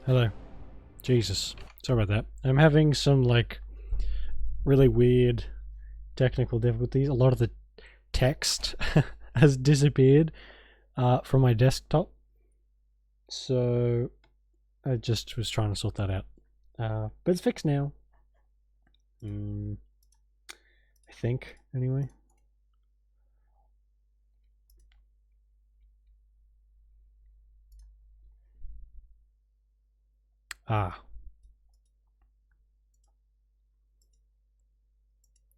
Hello. Jesus. Sorry about that. I'm having some, like, really weird technical difficulties. A lot of the text has disappeared from my desktop. So I just was trying to sort that out. But it's fixed now. I think, anyway.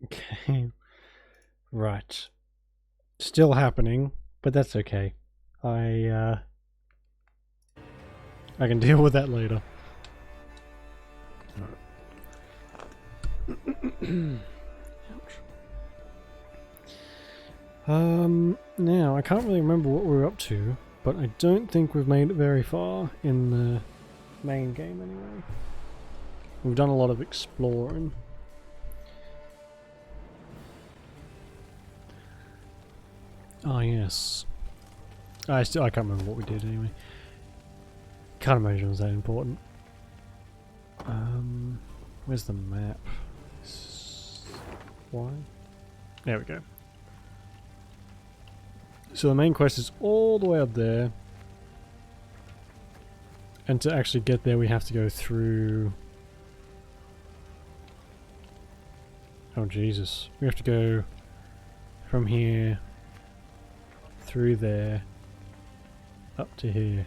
Okay. Right. Still happening, but that's okay. I can deal with that later. Now I can't really remember what we're up to, but I don't think we've made it very far in the main game anyway. We've done a lot of exploring. Ah, yes. I can't remember what we did anyway. Can't imagine it was that important. Where's the map? Why? There we go. So the main quest is all the way up there. And to actually get there we have to go through... Oh Jesus. We have to go from here through there up to here.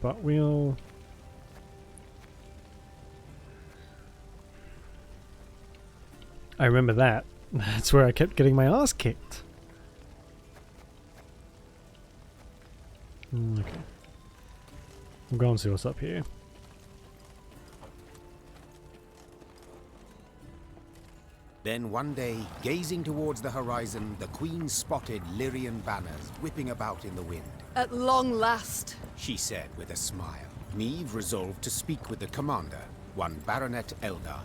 But we'll... I remember that. That's where I kept getting my ass kicked. Okay. We'll go and see what's up here. Then one day, gazing towards the horizon, the Queen spotted Lyrian banners whipping about in the wind. At long last, She said with a smile. Neve resolved to speak with the commander, one Baronet Eldar.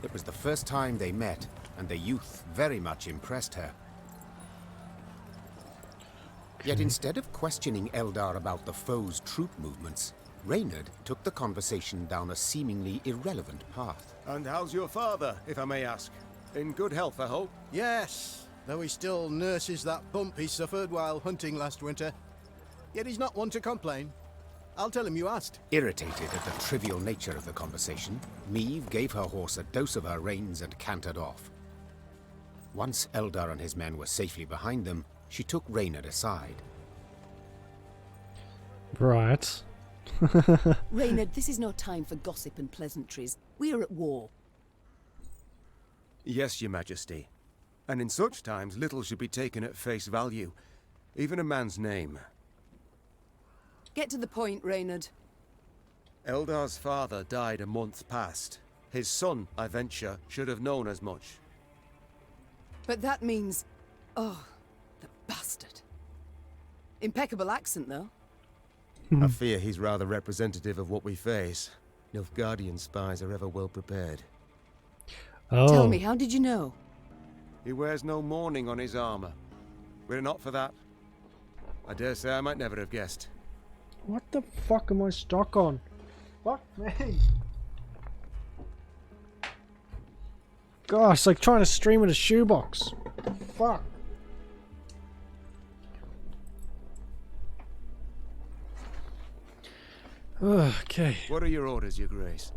It was the first time they met, and the youth very much impressed her. Yet instead of questioning Eldar about the foe's troop movements, Reynard took the conversation down a seemingly irrelevant path. And how's your father, if I may ask? In good health, I hope? Yes, though he still nurses that bump he suffered while hunting last winter. Yet he's not one to complain. I'll tell him you asked. Irritated at the trivial nature of the conversation, Neve gave her horse a dose of her reins and cantered off. Once Eldar and his men were safely behind them, she took Reynard aside. Right. Reynard, this is no time for gossip and pleasantries. We are at war. Yes, your majesty. And in such times, little should be taken at face value. Even a man's name. Get to the point, Reynard. Eldar's father died a month past. His son, I venture, should have known as much. But that means... Oh, the bastard. Impeccable accent, though. I fear he's rather representative of what we face. Nilfgaardian spies are ever well prepared. Oh. Tell me, how did you know? He wears no mourning on his armor. Were it not for that, I dare say I might never have guessed. What the fuck am I stuck on? Fuck me. Gosh, it's like trying to stream in a shoebox. Fuck. Okay. What are your orders, your grace?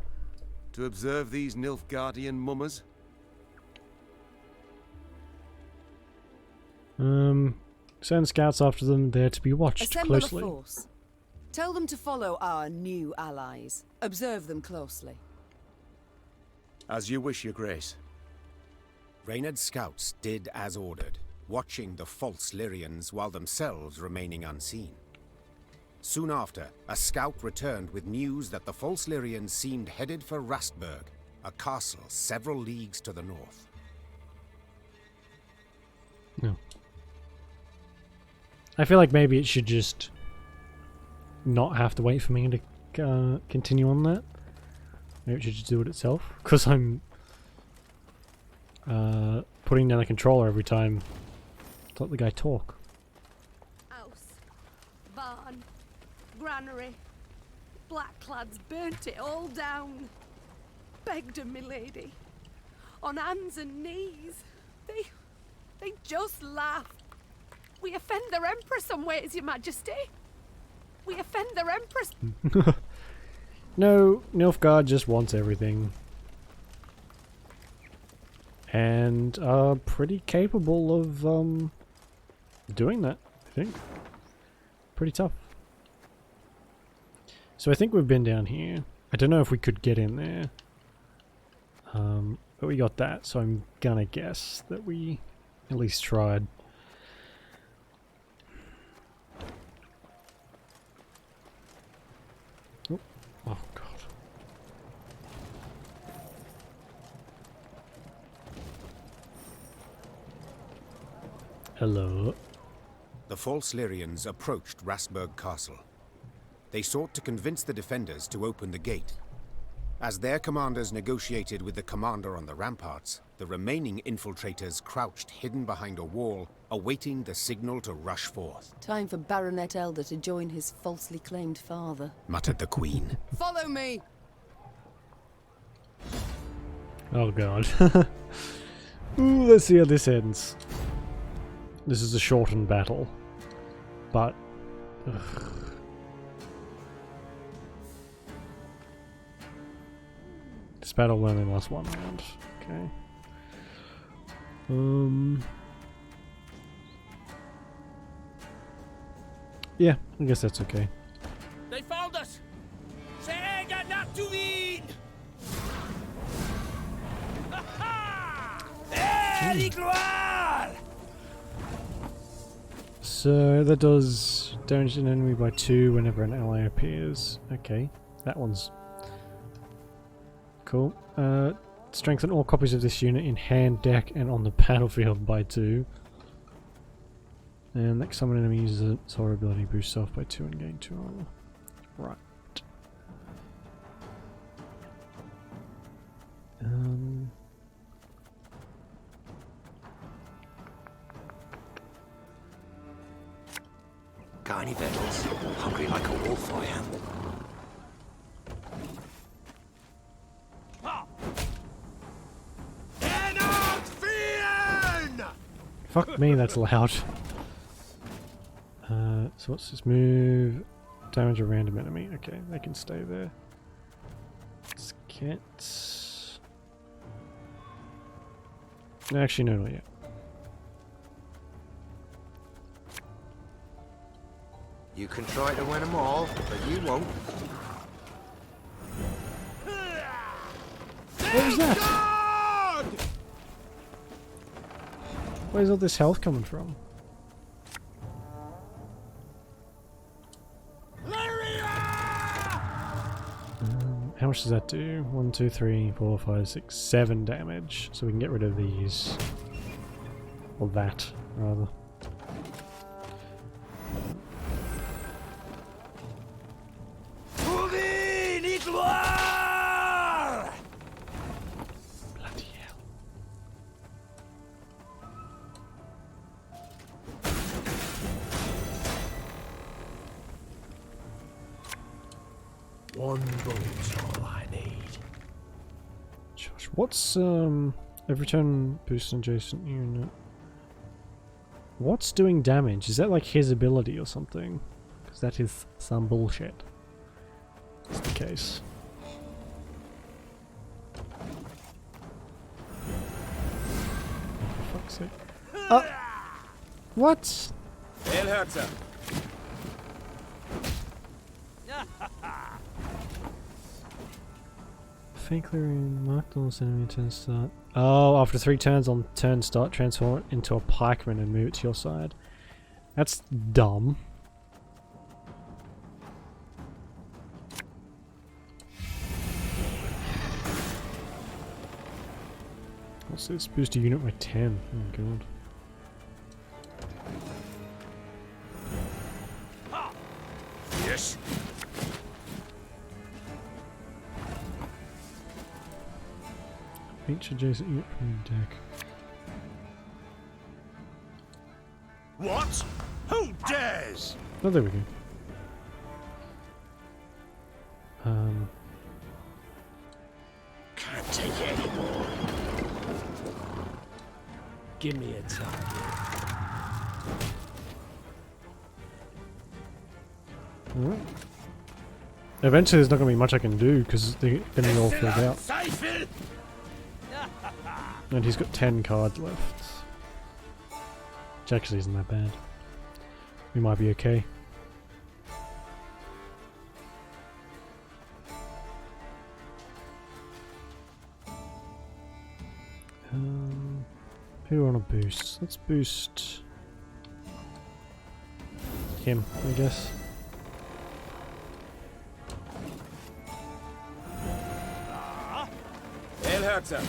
To observe these Nilfgaardian mummers? Send scouts after them. They're to be watched Assemble closely. a force. Tell them to follow our new allies. Observe them closely. As you wish, your grace. Reynard's scouts did as ordered, watching the false Lyrians while themselves remaining unseen. Soon after, a scout returned with news that the false Lyrians seemed headed for Rastburg, a castle several leagues to the north. No. I feel like maybe it should just not have to wait for me to continue on that. Maybe it should just do it itself, because I'm putting down the controller every time to let the guy talk. House, barn, granary, Blackclads burnt it all down. Begged 'em, my lady. On hands and knees. They just laughed. We offend their empress some ways, your majesty. We offend their empress. No, Nilfgaard just wants everything. And are pretty capable of doing that, I think. Pretty tough. So I think we've been down here. I don't know if we could get in there. But we got that, so I'm gonna guess that we at least tried. Oh, oh god. Hello. The false Lyrians approached Rasburg Castle. They sought to convince the defenders to open the gate. As their commanders negotiated with the commander on the ramparts, the remaining infiltrators crouched hidden behind a wall, awaiting the signal to rush forth. Time for Baronet Elder to join his falsely claimed father, muttered the Queen. Follow me! Oh god. Ooh, let's see how this ends. This is a shortened battle. But... ugh. This battle only lasts one round. Okay. Yeah, I guess that's okay. They found us! Säga not to win! So that does damage to an enemy by 2 whenever an ally appears. Okay, that one's cool. Strengthen all copies of this unit in hand, deck, and on the battlefield by 2. And next time an enemy uses its horror ability, boosts self by 2 and gain 2 armor. Right. Got any victuals? Hungry like a wolf, I am. Fuck me, that's loud. So what's this move? Damage a random enemy. Okay, they can stay there. Let's get... Actually, no, not yet. You can try to win them all, but you won't. What was that? Where's all this health coming from? How much does that do? 1, 2, 3, 4, 5, 6, 7 damage. So we can get rid of these. Or that, rather. Bloody hell. One bullet's all I need. Josh, what's every turn boost an adjacent unit? What's doing damage? Is that like his ability or something? Because that is some bullshit. That's the case. Oh, for fuck's sake. What? El Herzer. Fake clearing marked all enemy turn start. Oh, after 3 turns on turn start, transform it into a pikeman and move it to your side. That's dumb. What's this? Boost a unit by 10. Oh god. Yes. Each adjacent unit from the deck. What? Who dares? Oh, there we go. Give me a target. Alright. Eventually there's not going to be much I can do because they're getting all filled out. And he's got 10 cards left. Which actually isn't that bad. We might be okay. Who want to boost? Let's boost him, I guess. Elherzer.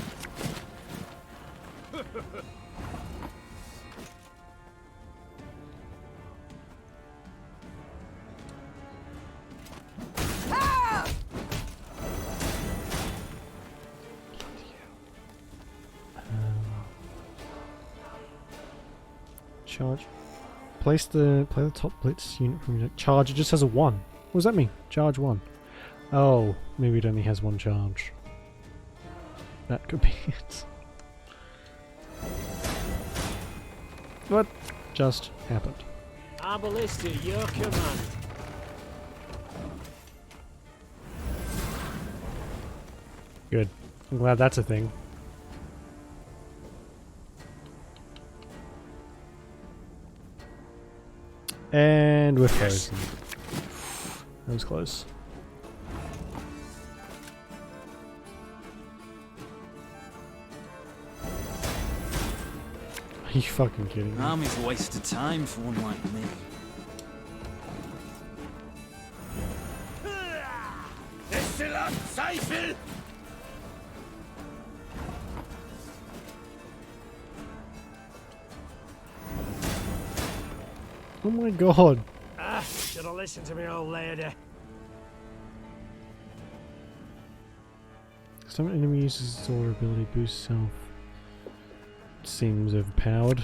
Charge. Play the top blitz unit from your charge. It just has a 1. What does that mean? Charge 1. Oh, maybe it only has 1 charge. That could be it. What just happened? Arbalista, your command. Good. I'm glad that's a thing. And we're frozen. That was close. Are you fucking kidding me? Army's a waste of time for one like me. Oh my god. Ah, should have listened to me old lady. Some enemy uses its aura ability boost self. Seems overpowered.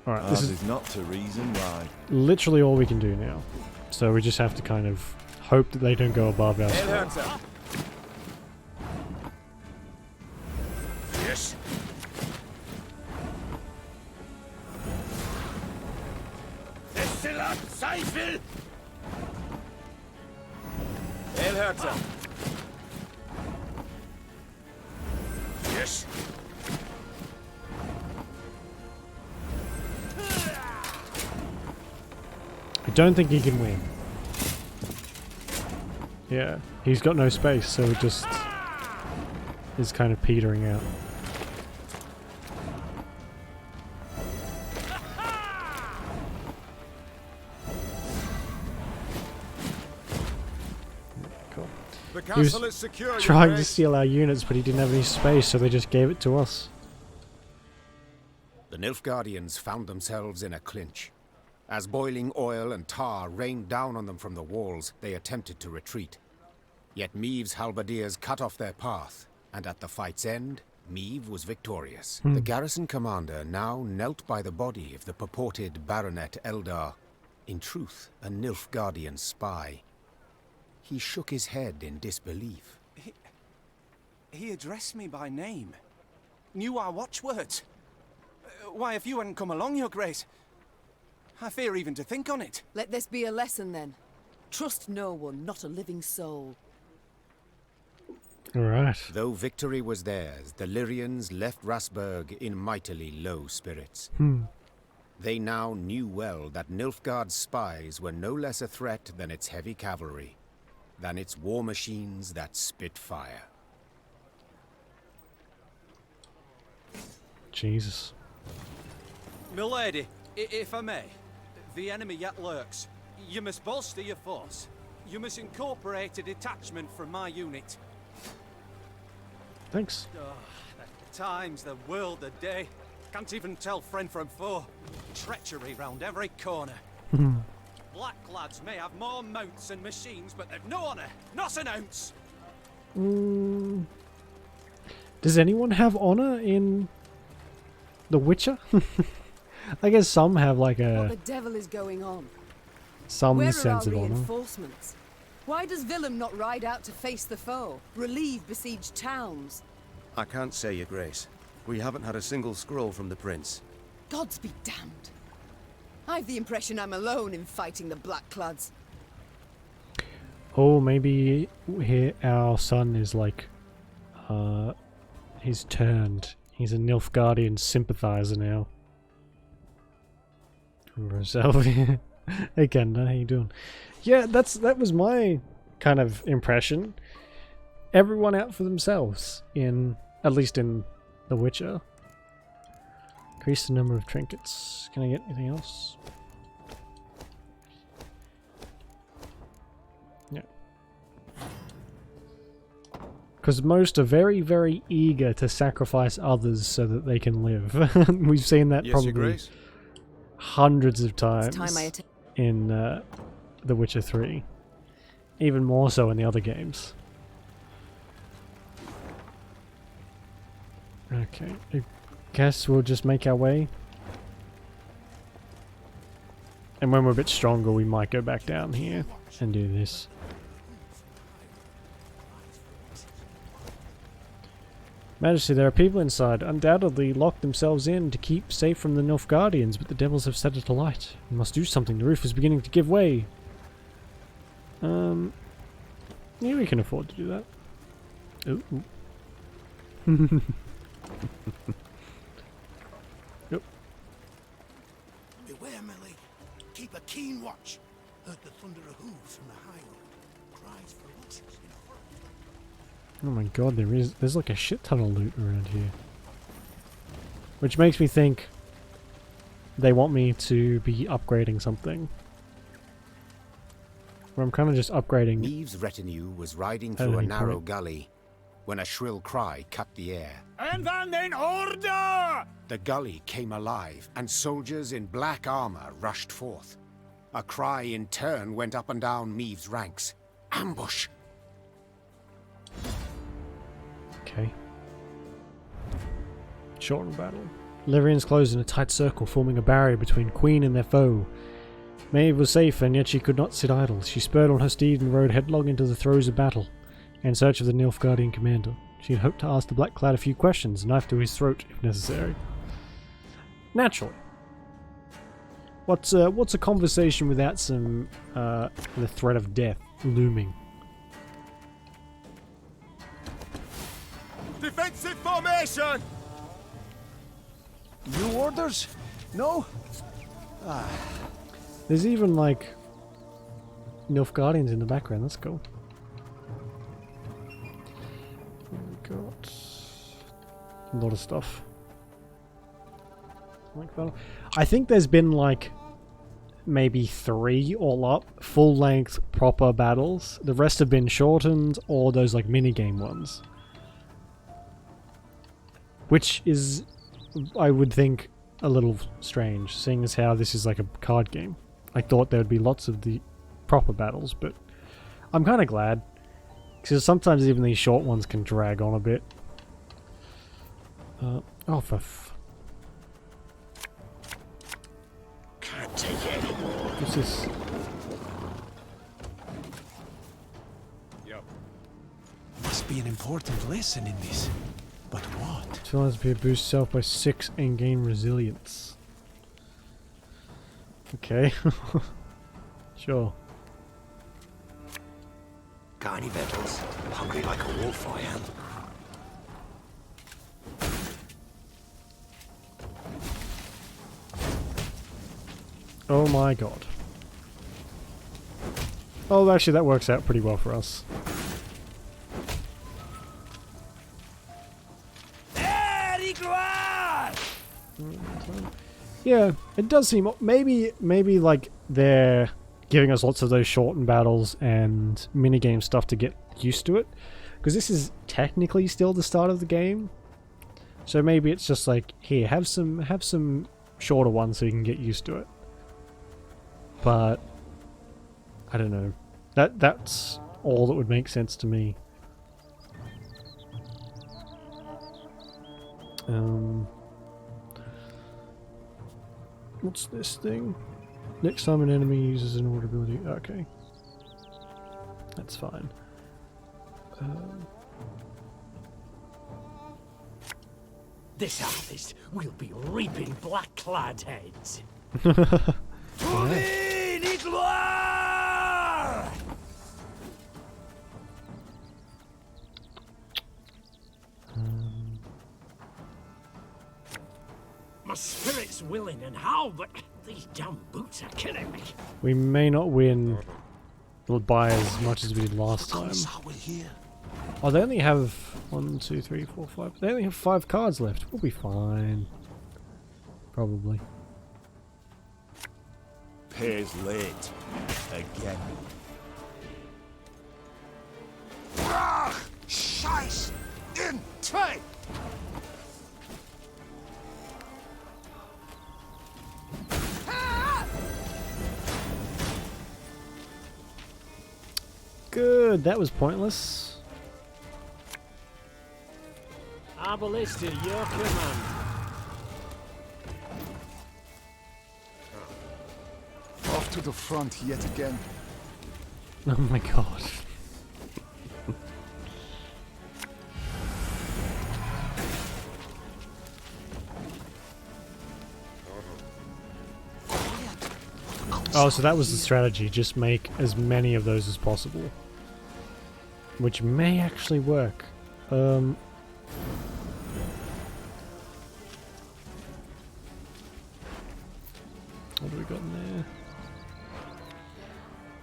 Alright, this is not to reason why. literally all we can do now. So we just have to kind of hope that they don't go above our score. Elherzer. Yes. Elherzer. Yes. I don't think he can win. Yeah, he's got no space, so it just is kind of petering out. Cool. The He was castle is secure. Your trying to Grace. steal our units, but he didn't have any space, so they just gave it to us. The Nilfgaardians found themselves in a clinch. As boiling oil and tar rained down on them from the walls, they attempted to retreat. Yet Meave's halberdiers cut off their path, and at the fight's end, Meave was victorious. The garrison commander now knelt by the body of the purported Baronet Eldar, in truth a Nilfgaardian spy. He shook his head in disbelief. He addressed me by name. Knew our watchwords. Why, if you hadn't come along, Your Grace, I fear even to think on it. Let this be a lesson then. Trust no one, not a living soul. Alright. Though victory was theirs, the Lyrians left Rasburg in mightily low spirits. They now knew well that Nilfgaard's spies were no less a threat than its heavy cavalry, than its war machines that spit fire. Jesus. Milady, if I may, the enemy yet lurks. You must bolster your force. You must incorporate a detachment from my unit. Thanks. Oh, the times, the world, the day. Can't even tell friend from foe. Treachery round every corner. Black lads may have more mounts and machines, but they've no honour, not an ounce. Does anyone have honor in The Witcher? I guess some have like What the a devil is going on? some Where are sense our of honor. reinforcements? Why does Willem not ride out to face the foe, relieve besieged towns? I can't say, Your Grace. We haven't had a single scroll from the prince. Gods be damned. I've the impression I'm alone in fighting the Blackclads. Oh, maybe our son is like, he's turned. He's a Nilfgaardian sympathizer now. For himself. Hey Kenda, how you doing? Yeah, that was my kind of impression. Everyone out for themselves, at least in The Witcher. Increase the number of trinkets. Can I get anything else? Yeah. Because most are very, very eager to sacrifice others so that they can live. We've seen that Yes, Your probably Grace? hundreds of times Time I in The Witcher 3. Even more so in the other games. Okay, I guess we'll just make our way. And when we're a bit stronger, we might go back down here and do this. Majesty, there are people inside, undoubtedly locked themselves in to keep safe from the Nilfgaardians, but the devils have set it alight. We must do something. The roof is beginning to give way. Yeah, we can afford to do that. Ooh. Yep. Beware, my lady. Keep a keen watch. Heard the thunder of hooves from the high road. Cries for horses. Oh my god, there's like a shit ton of loot around here. Which makes me think they want me to be upgrading something. Where I'm kind of just upgrading. Neve's retinue was riding through a narrow gully when a shrill cry cut the air. En van in order! The gully came alive, and soldiers in black armor rushed forth. A cry in turn went up and down Meave's ranks. Ambush! Okay. Shorten battle. Lyrians closed in a tight circle, forming a barrier between Queen and their foe. Maeve was safe, and yet she could not sit idle. She spurred on her steed and rode headlong into the throes of battle, in search of the Nilfgaardian commander. She had hoped to ask the Blackclad a few questions, knife to his throat if necessary. Naturally. What's a conversation without some the threat of death looming? Defensive formation! New orders? No? There's even like Nilfgaardians in the background. Let's go. We got a lot of stuff. I think there's been like maybe 3 all up full length proper battles. The rest have been shortened or those like minigame ones. Which is, I would think, a little strange, seeing as how this is like a card game. I thought there would be lots of the proper battles, but I'm kind of glad. Because sometimes even these short ones can drag on a bit. Oh, for Can't take it anymore. what's this? Must be an important lesson in this. But what? Challenge appear boost self by 6 and gain resilience. Okay. Sure. Got any victuals? Hungry like a wolf, I am. Oh my god. Oh, actually that works out pretty well for us. Yeah, it does seem maybe like they're giving us lots of those shortened battles and minigame stuff to get used to it, because this is technically still the start of the game. So maybe it's just like, here, have some shorter ones so you can get used to it. But I don't know. That's all that would make sense to me. What's this thing? Next time an enemy uses an order ability. Okay. That's fine. this harvest, we'll be reaping black-clad heads. My spirit's willing and how, but these damn boots are killing me. We may not win by as much as we did last time. Oh, they only have 1, 2, 3, 4, 5. They only have 5 cards left. We'll be fine. Probably. Pays late. Again. Scheiß! In Trade! Good, that was pointless. Arbalist to your command. Off to the front yet again. Oh my god. Oh, so that was the strategy, just make as many of those as possible. Which may actually work. What do we got in there?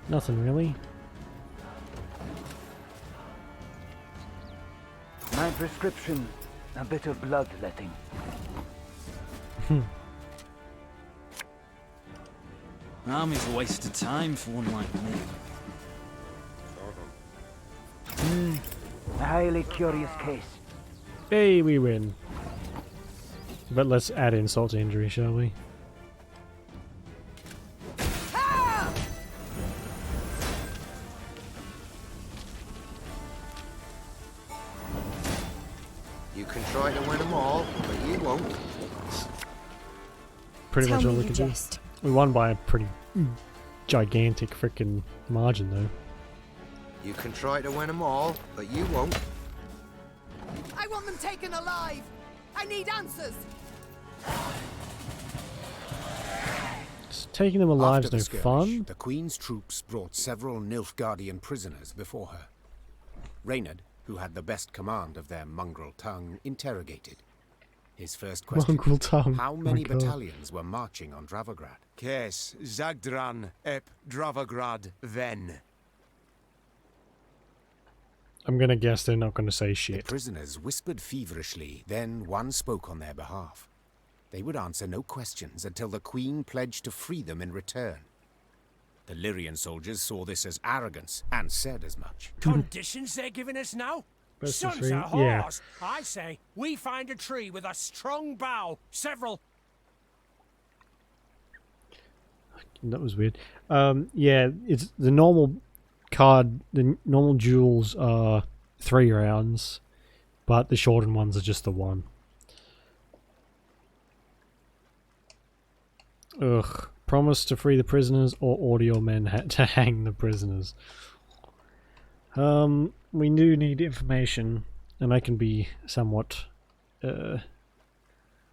Nothing really. My prescription, a bit of bloodletting. Army's a waste of time for one like me. A highly curious case. Hey, we win. But let's add insult to injury, shall we? You can try to win them all, but you won't. Pretty much all we can do. We won by a pretty gigantic freaking margin, though. You can try to win them all, but you won't. I want them taken alive. I need answers. Just taking them alive is After no the skirmish, fun. the Queen's troops brought several Nilfgaardian prisoners before her. Reynard, who had the best command of their mongrel tongue, interrogated. His first question, Mongrel tongue. how Oh my many God. battalions were marching on Dravograd? Kes Zagdran ep Dravograd ven. I'm gonna guess they're not gonna say The shit. prisoners whispered feverishly, then one spoke on their behalf. They would answer no questions until the Queen pledged to free them in return. The Lyrian soldiers saw this as arrogance and said as much. Conditions they're giving us now? Best of Sons three? of Yeah. whores! I say, we find a tree with a strong bough, several. That was weird. Yeah, it's the normal card. The normal duels are 3 rounds, but the shortened ones are just the 1. Ugh. Promise to free the prisoners or order your men to hang the prisoners. We do need information, and I can be somewhat,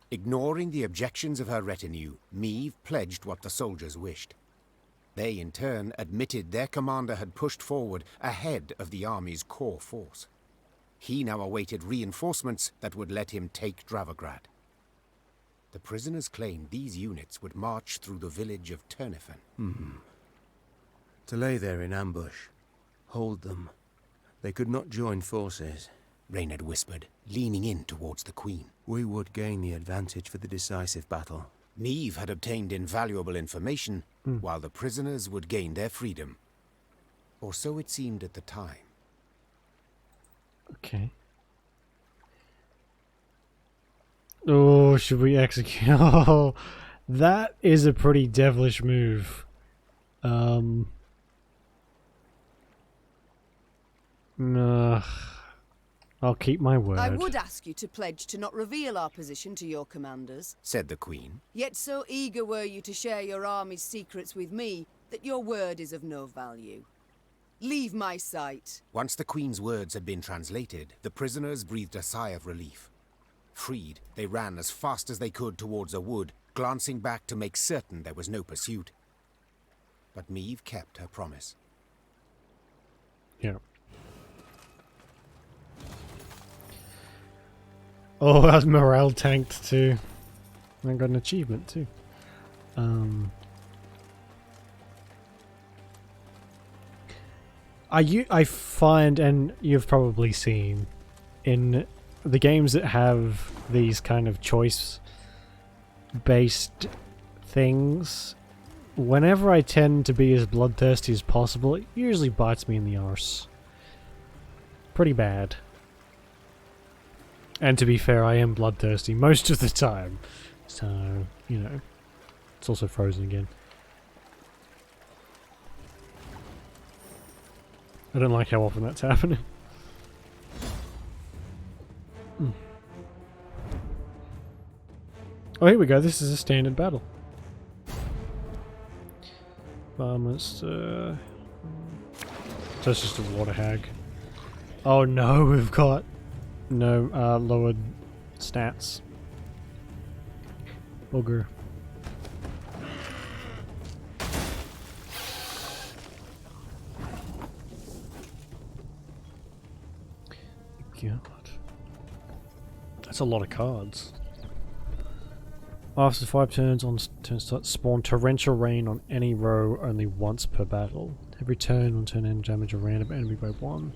Ignoring the objections of her retinue, Meve pledged what the soldiers wished. They, in turn, admitted their commander had pushed forward ahead of the army's core force. He now awaited reinforcements that would let him take Dravograd. The prisoners claimed these units would march through the village of Turnifen. To lay there in ambush. Hold them. They could not join forces. Reynard whispered, leaning in towards the Queen. We would gain the advantage for the decisive battle. Meve had obtained invaluable information, while the prisoners would gain their freedom. Or so it seemed at the time. okay. Oh, should we execute? Oh, that is a pretty devilish move. Nah. I'll keep my word. I would ask you to pledge to not reveal our position to your commanders, Said the Queen. yet so eager were you to share your army's secrets with me that your word is of no value. Leave my sight. Once the Queen's words had been translated, the prisoners breathed a sigh of relief. Freed, they ran as fast as they could towards a wood, glancing back to make certain there was no pursuit. But Meve kept her promise. Yeah. Oh, that's morale tanked too. And I got an achievement too. I find, and you've probably seen, in the games that have these kind of choice-based things, whenever I tend to be as bloodthirsty as possible, it usually bites me in the arse. Pretty bad. And to be fair, I am bloodthirsty most of the time. So, you know, it's also frozen again. I don't like how often that's happening. Oh, here we go. This is a standard battle. Farmers, so it's just a water hag. Oh no, we've got no lowered stats. Booger. God. That's a lot of cards. After 5 turns on turn start, spawn torrential rain on any row only once per battle. Every turn on turn end damage a random enemy by 1.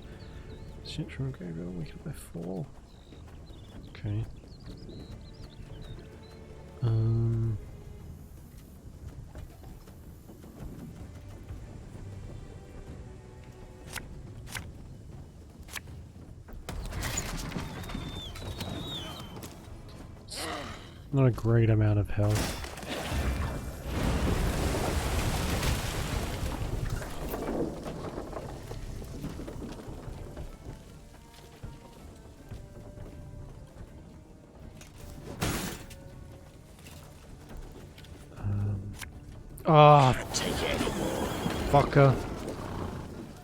Shit from graveyard weakened by 4. Okay. Not a great amount of health. Ah, fucker.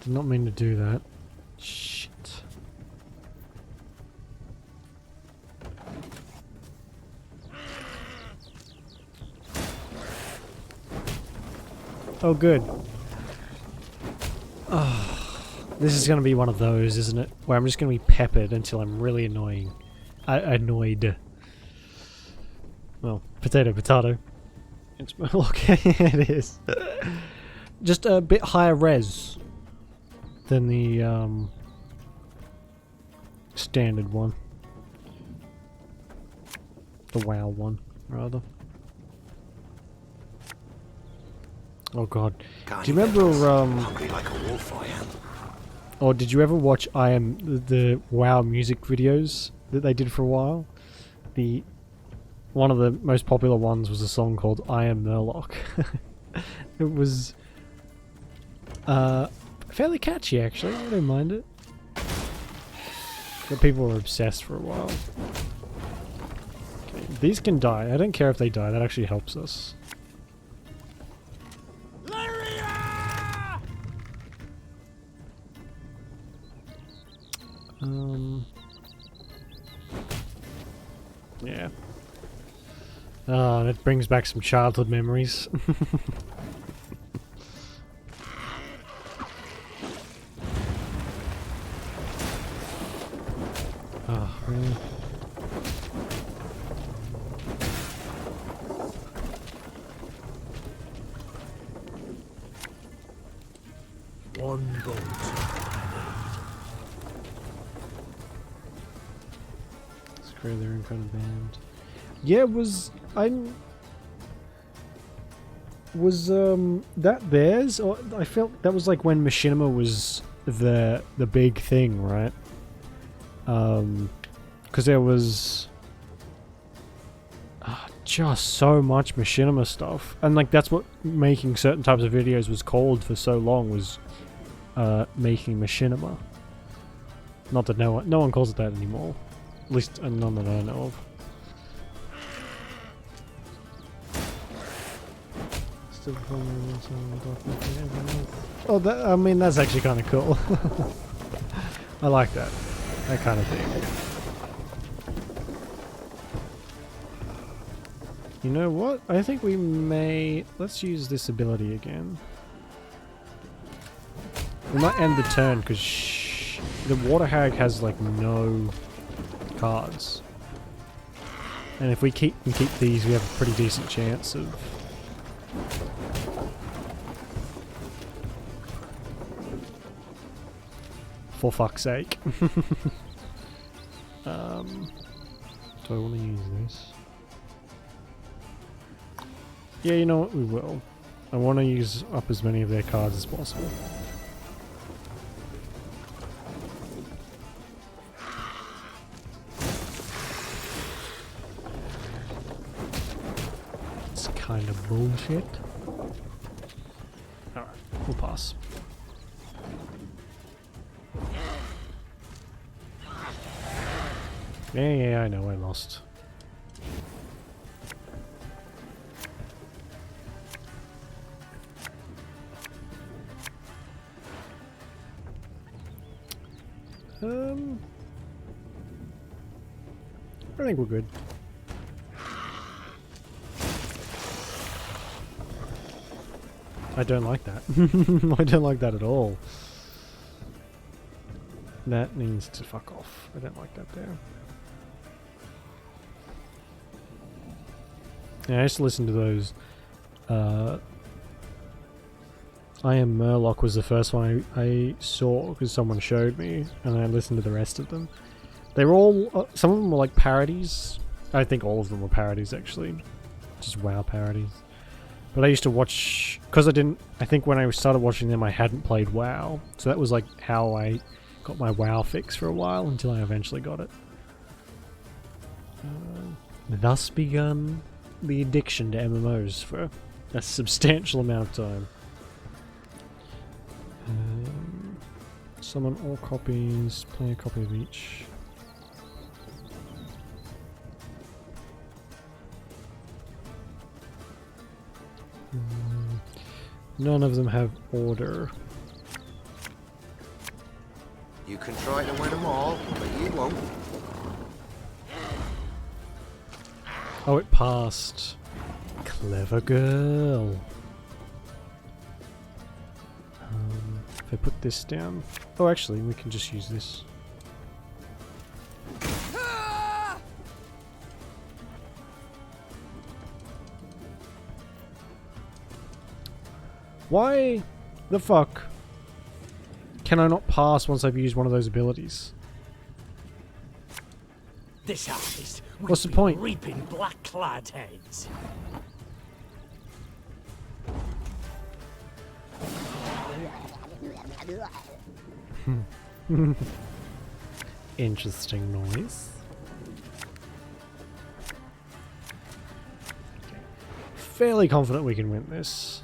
Did not mean to do that. Shit. Oh, good. Oh, this is going to be one of those, isn't it? Where I'm just going to be peppered until I'm really annoying. Annoyed. Well, potato, potato. It's okay, it is. Just a bit higher res than the standard one. The WoW one, rather. Oh god. Do you remember Hungry like a wolf I am. or did you ever watch the WoW music videos that they did for a while? One of the most popular ones was a song called I Am Murloc. It was fairly catchy actually, I don't mind it. But people were obsessed for a while. Okay, these can die. I don't care if they die, that actually helps us. Yeah. Oh, that brings back some childhood memories. Oh, really? One bolt. Screw their own kind of band. Yeah, was that theirs? Or I felt that was like when Machinima was the big thing, right? Because there was just so much Machinima stuff, and like that's what making certain types of videos was called for so long, was making Machinima. Not that no one calls it that anymore, at least none that I know of. Oh, I mean, that's actually kind of cool. I like that. That kind of thing. You know what? I think we may... Let's use this ability again. We might end the turn because the Water Hag has like no cards. And if we keep these, we have a pretty decent chance of... For fuck's sake. Do I want to use this? Yeah, you know what? We will. I want to use up as many of their cards as possible. It's kind of bullshit. Alright, we'll pass. Yeah, I know I lost. I think we're good. I don't like that. I don't like that at all. That needs to fuck off. I don't like that there. Yeah, I used to listen to those. I Am Murloc was the first one I saw because someone showed me, and I listened to the rest of them. They were all, some of them were like parodies. I think all of them were parodies actually. Just WoW parodies. But I used to watch, because I think when I started watching them I hadn't played WoW. So that was like how I got my WoW fix for a while until I eventually got it. Thus begun the addiction to MMOs for a substantial amount of time. Summon all copies, play a copy of each. None of them have order. You can try to win them all, but you won't. Oh, it passed. Clever girl. If I put this down... Oh, actually, we can just use this. Why the fuck can I not pass once I've used one of those abilities? This harvest, what's the point? Reaping black-clad heads. Interesting noise. Fairly confident we can win this.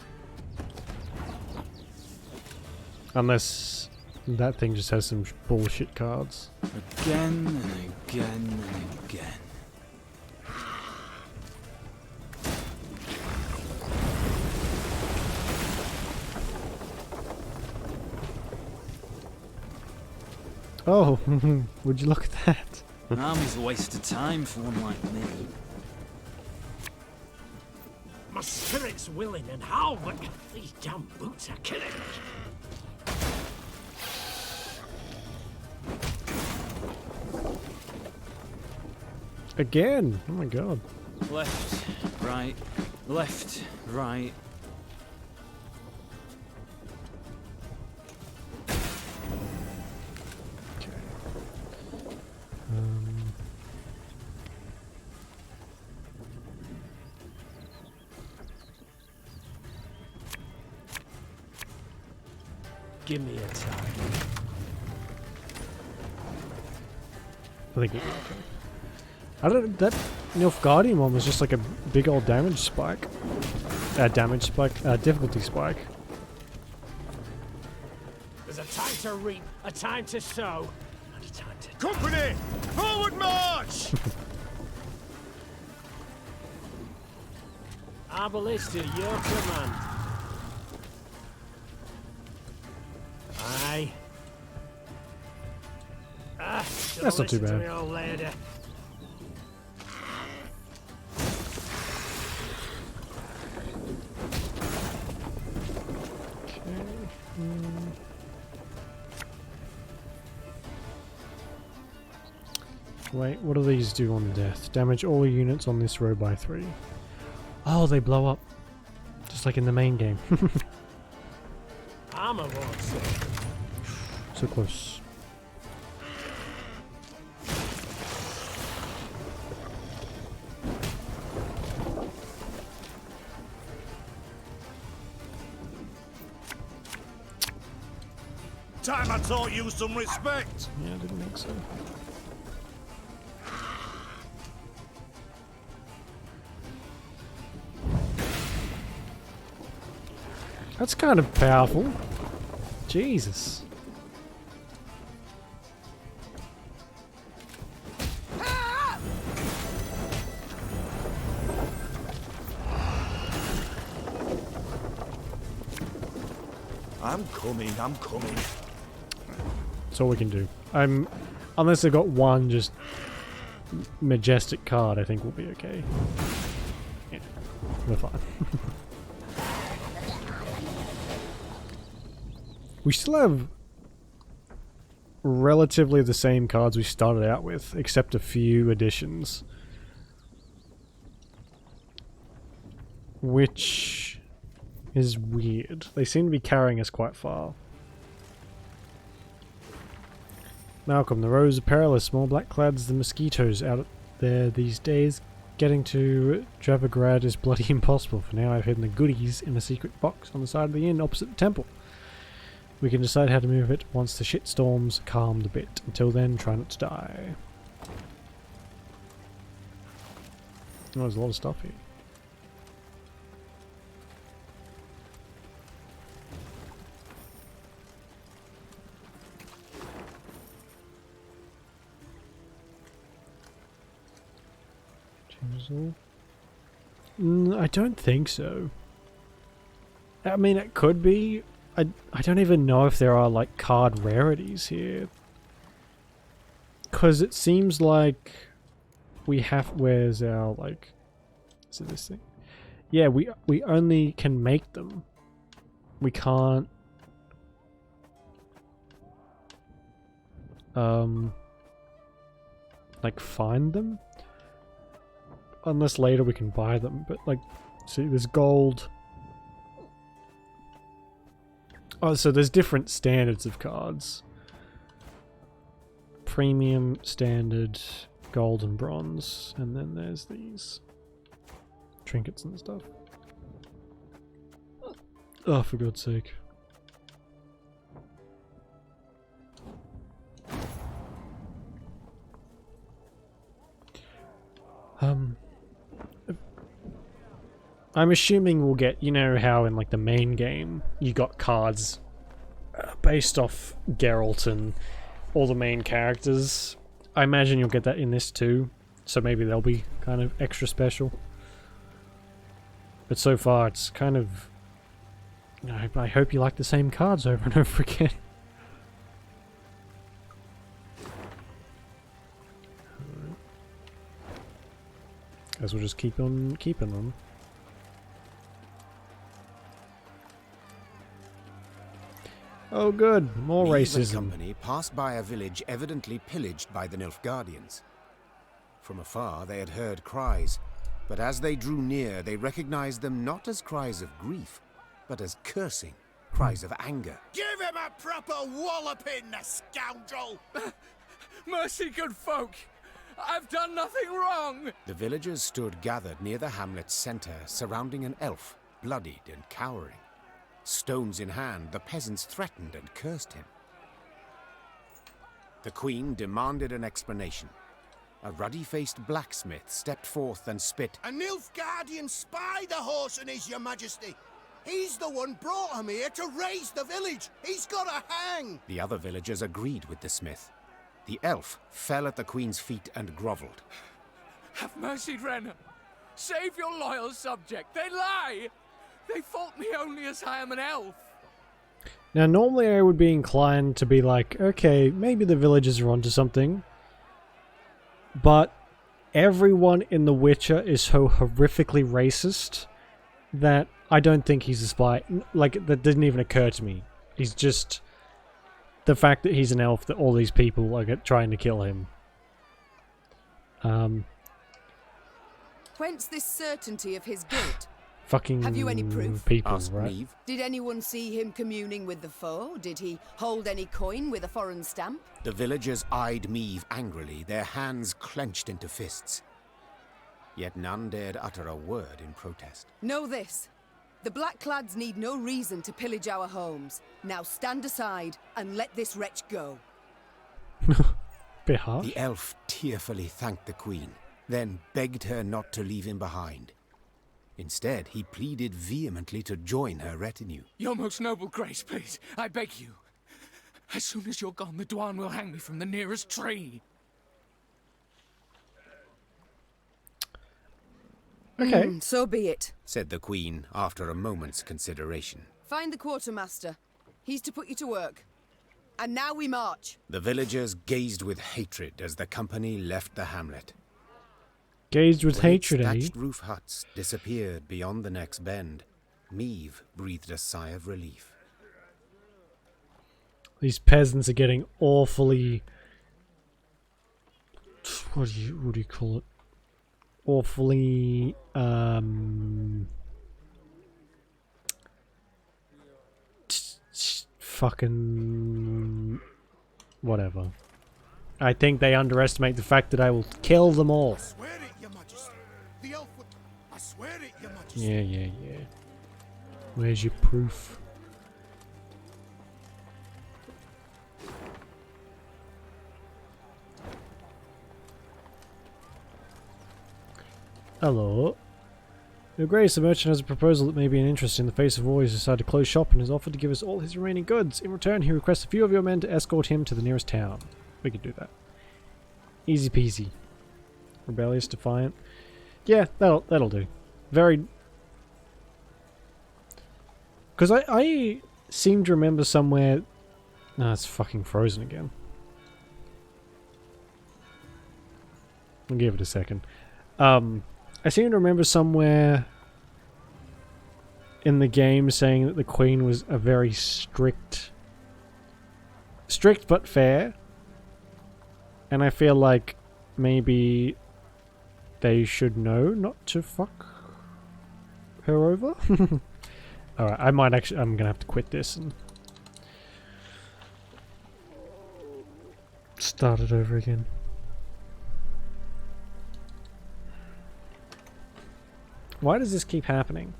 Unless that thing just has some bullshit cards. Again and again and again. Oh, would you look at that? An army's a waste of time for one like me. My spirit's willing and how, but these damn boots are killing me. Again? Oh my god. Left, right, left, right. Give me a time. I think we'll be okay. I don't. That Nilfgaardian one was just like a big old damage spike. Difficulty spike. There's a time to reap, a time to sow, and a time to... Company! Forward march! Our ballista, your command. Aye. That's not too bad. Me, old lady. Wait, what do these do on death? Damage all units on this row by 3. Oh, they blow up. Just like in the main game. Armor won't save. So close. Time I taught you some respect. Yeah, I didn't think so. That's kind of powerful. Jesus. I'm coming, I'm coming. That's all we can do. Unless they've got one just majestic card, I think we'll be okay. Yeah, we're fine. We still have relatively the same cards we started out with, except a few additions. Which is weird. They seem to be carrying us quite far. Malcolm, the roads are perilous. More blackclads than mosquitoes out there these days. Getting to Dravigrad is bloody impossible. For now, I've hidden the goodies in a secret box on the side of the inn opposite the temple. We can decide how to move it once the shitstorm's calmed a bit. Until then, try not to die. Oh, there's a lot of stuff here. I don't think so. I mean, it could be. I don't even know if there are like card rarities here. Because it seems like we have... Where's our like... Is it this thing? Yeah, we only can make them. We can't... like find them? Unless later we can buy them, but like, see, there's gold. Oh, so there's different standards of cards. Premium, standard, gold and bronze, and then there's these trinkets and stuff. Oh, for God's sake. I'm assuming we'll get, you know how in like the main game you got cards based off Geralt and all the main characters. I imagine you'll get that in this too, so maybe they'll be kind of extra special. But so far it's kind of... I hope you like the same cards over and over again. Guess we'll just keep on keeping them. Oh good, more racism. Company passed by a village evidently pillaged by the Nilfgaardians. From afar they had heard cries, but as they drew near they recognized them not as cries of grief, but as cursing, cries of anger. Give him a proper walloping, the scoundrel! Mercy, good folk! I've done nothing wrong! The villagers stood gathered near the hamlet's center, surrounding an elf, bloodied and cowering. Stones in hand, the peasants threatened and cursed him. The queen demanded an explanation. A ruddy-faced blacksmith stepped forth and spit. A Nilfgaardian spy the horse and is, your majesty. He's the one brought him here to raise the village. He's got to hang. The other villagers agreed with the smith. The elf fell at the queen's feet and grovelled. Have mercy, Renner. Save your loyal subject. They lie! They fault me only as I am an elf. Now normally I would be inclined to be like, okay, maybe the villagers are onto something. But everyone in The Witcher is so horrifically racist that I don't think he's a spy. Like, that didn't even occur to me. He's just... the fact that he's an elf, that all these people are trying to kill him. Whence this certainty of his guilt? Fucking Have you any proof? people, Asked right? Neve. Did anyone see him communing with the foe? Did he hold any coin with a foreign stamp? The villagers eyed Meve angrily, their hands clenched into fists. Yet none dared utter a word in protest. Know this. The Blackclads need no reason to pillage our homes. Now stand aside and let this wretch go. Bit harsh. The elf tearfully thanked the queen, then begged her not to leave him behind. Instead, he pleaded vehemently to join her retinue. Your most noble grace, please, I beg you. As soon as you're gone, the Dwan will hang me from the nearest tree. Okay. So be it, said the queen after a moment's consideration. Find the quartermaster. He's to put you to work. And now we march. The villagers gazed with hatred as the company left the hamlet. Gazed with When hatred, its eh? thatched roof huts disappeared beyond the next bend, Meve breathed a sigh of relief. These peasants are getting awfully... What do you call it? Awfully... fucking... whatever. I think they underestimate the fact that I will kill them all. I swear it, Your Majesty. The elf would... I swear it, Your Majesty. Yeah. Where's your proof? Hello. Your Grace, the merchant has a proposal that may be an interest. In the face of war, he's decided to close shop and has offered to give us all his remaining goods. In return, he requests a few of your men to escort him to the nearest town. We could do that. Easy peasy. Rebellious, defiant. Yeah, that'll do. Very... Because I seem to remember somewhere... No, it's fucking frozen again. I'll give it a second. I seem to remember somewhere in the game saying that the Queen was a very strict but fair. And I feel like maybe they should know not to fuck her over. Alright, I'm gonna have to quit this and start it over again. Why does this keep happening?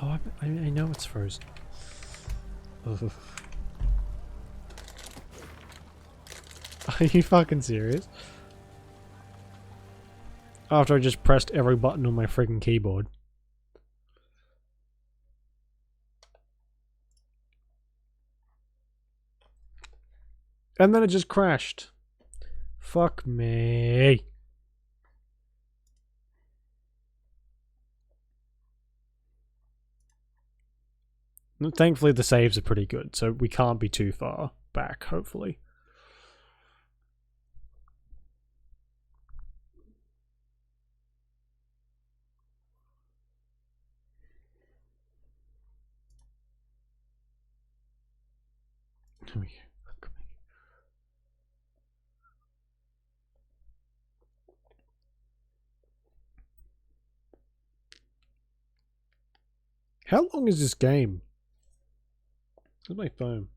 Oh, I know it's frozen. Ugh. Are you fucking serious? After I just pressed every button on my friggin' keyboard. And then it just crashed. Fuck me. Thankfully the saves are pretty good, so we can't be too far back, hopefully. How long is this game? Where's my phone?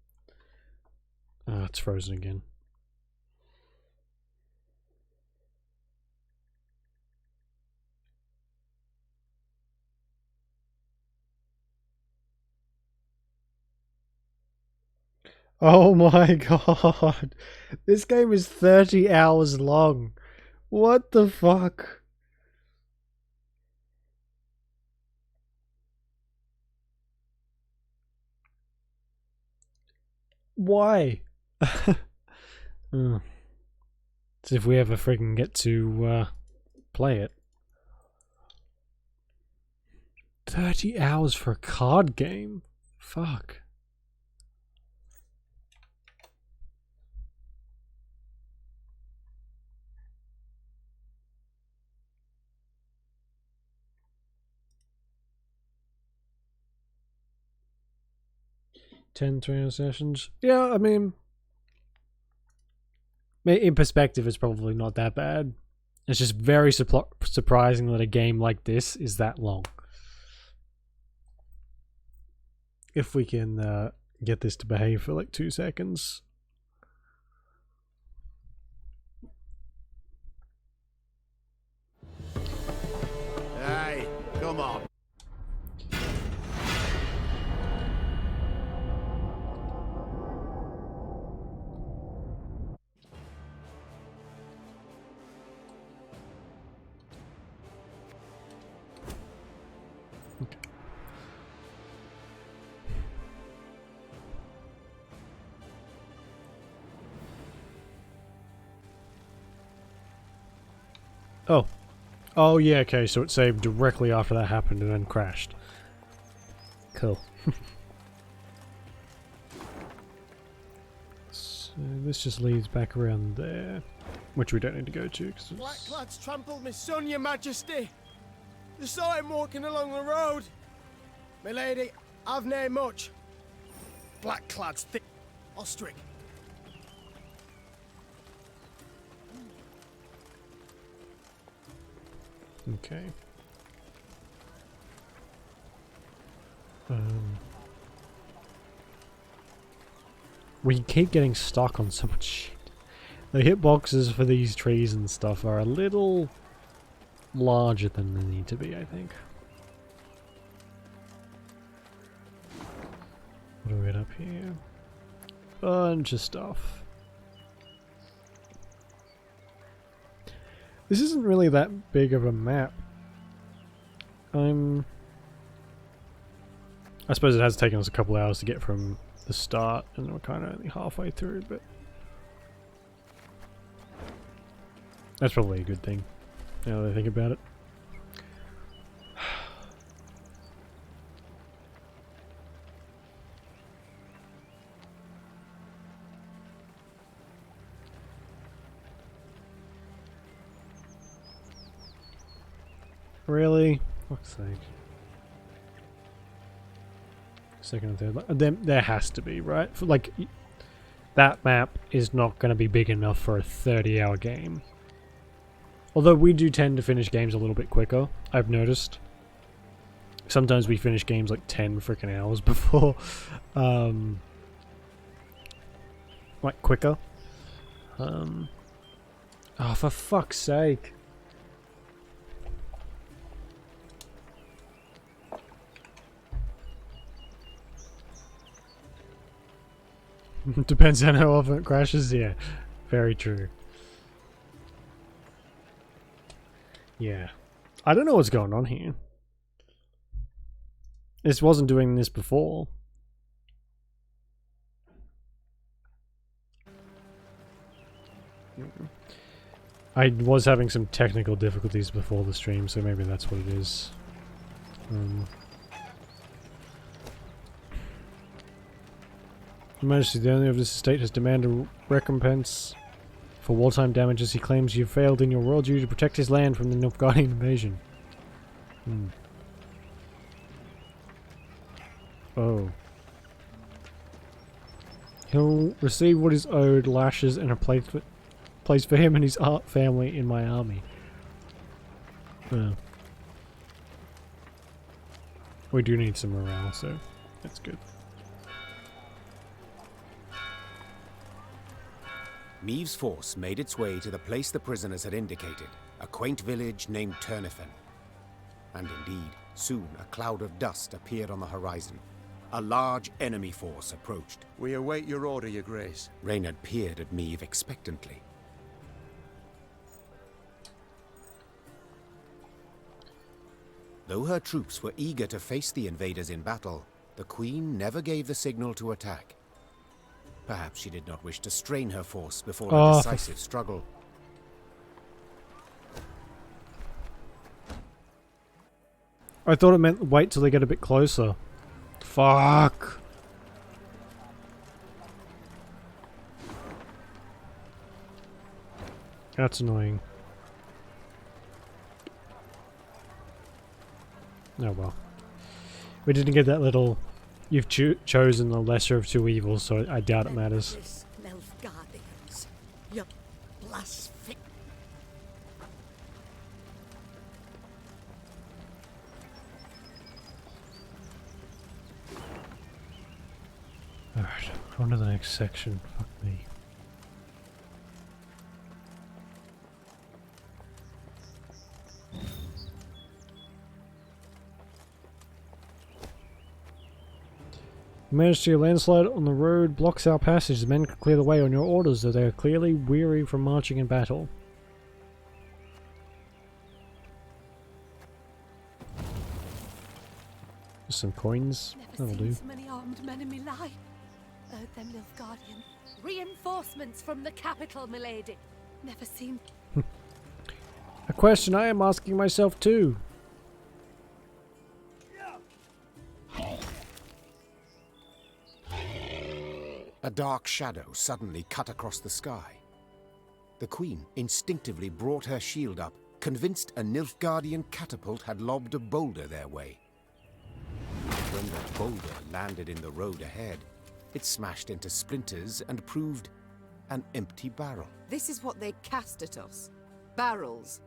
Ah, it's frozen again. Oh my god. This game is 30 hours long. What the fuck? Why? As if we ever friggin' get to play it. 30 hours for a card game? Fuck. 10, 20 sessions. Yeah, I mean, in perspective, it's probably not that bad. It's just very surprising that a game like this is that long. If we can get this to behave for like 2 seconds. Hey, come on. Oh. Oh, yeah, okay, so it saved directly after that happened and then crashed. Cool. So this just leads back around there, which we don't need to go to. Cause Blackclads trampled my son, your majesty. They saw him walking along the road. My lady, I've nae much. Blackclads thick. Ostrich. Okay. We keep getting stuck on so much shit. The hitboxes for these trees and stuff are a little larger than they need to be, I think. What do we got up here? Bunch of stuff. This isn't really that big of a map. I suppose it has taken us a couple hours to get from the start, and we're kind of only halfway through, but that's probably a good thing, now that I think about it. Really? Fuck's sake. Second and third. There has to be, right? For, like, that map is not going to be big enough for a 30-hour game. Although we do tend to finish games a little bit quicker, I've noticed. Sometimes we finish games like 10 freaking hours before, like, quicker. Oh, for fuck's sake. Depends on how often it crashes, yeah. Very true. Yeah. I don't know what's going on here. This wasn't doing this before. I was having some technical difficulties before the stream, so maybe that's what it is. Your Majesty, the owner of this estate has demanded a recompense for wartime damages. He claims you failed in your royal duty to protect his land from the Nilfgaardian invasion. Oh. He'll receive what is owed, lashes, and a place for him and his family in my army. We do need some morale, so that's good. Meave's force made its way to the place the prisoners had indicated, a quaint village named Turnifen. And indeed, soon a cloud of dust appeared on the horizon. A large enemy force approached. We await your order, your grace. Reynard peered at Meave expectantly. Though her troops were eager to face the invaders in battle, the Queen never gave the signal to attack. Perhaps she did not wish to strain her force before a decisive struggle. I thought it meant wait till they get a bit closer. Fuck. That's annoying. Oh well. We didn't get that little You've chosen the lesser of two evils, so I doubt it matters. Nilfgaardians, you blasphemy. Alright, on to the next section. Fuck me. Managed to landslide on the road blocks our passage. The men can clear the way on your orders, though they are clearly weary from marching in battle. Some coins. Never That'll seen do. so many armed men in me life. Them Nilfgaardian. Reinforcements from the capital, milady. Never seen. A question I am asking myself too. A dark shadow suddenly cut across the sky. The Queen instinctively brought her shield up, convinced a Nilfgaardian catapult had lobbed a boulder their way. When the boulder landed in the road ahead, it smashed into splinters and proved an empty barrel. This is what they cast at us. Barrels.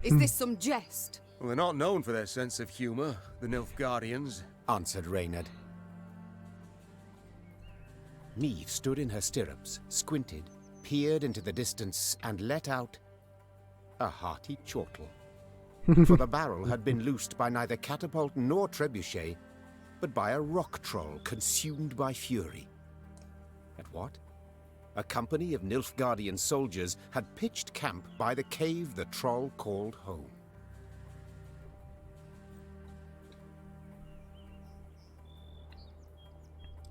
Is this some jest? Well, they're not known for their sense of humour, the Nilfgaardians, answered Reynard. Neve stood in her stirrups, squinted, peered into the distance, and let out a hearty chortle. For the barrel had been loosed by neither catapult nor trebuchet, but by a rock troll consumed by fury. At what? A company of Nilfgaardian soldiers had pitched camp by the cave the troll called home.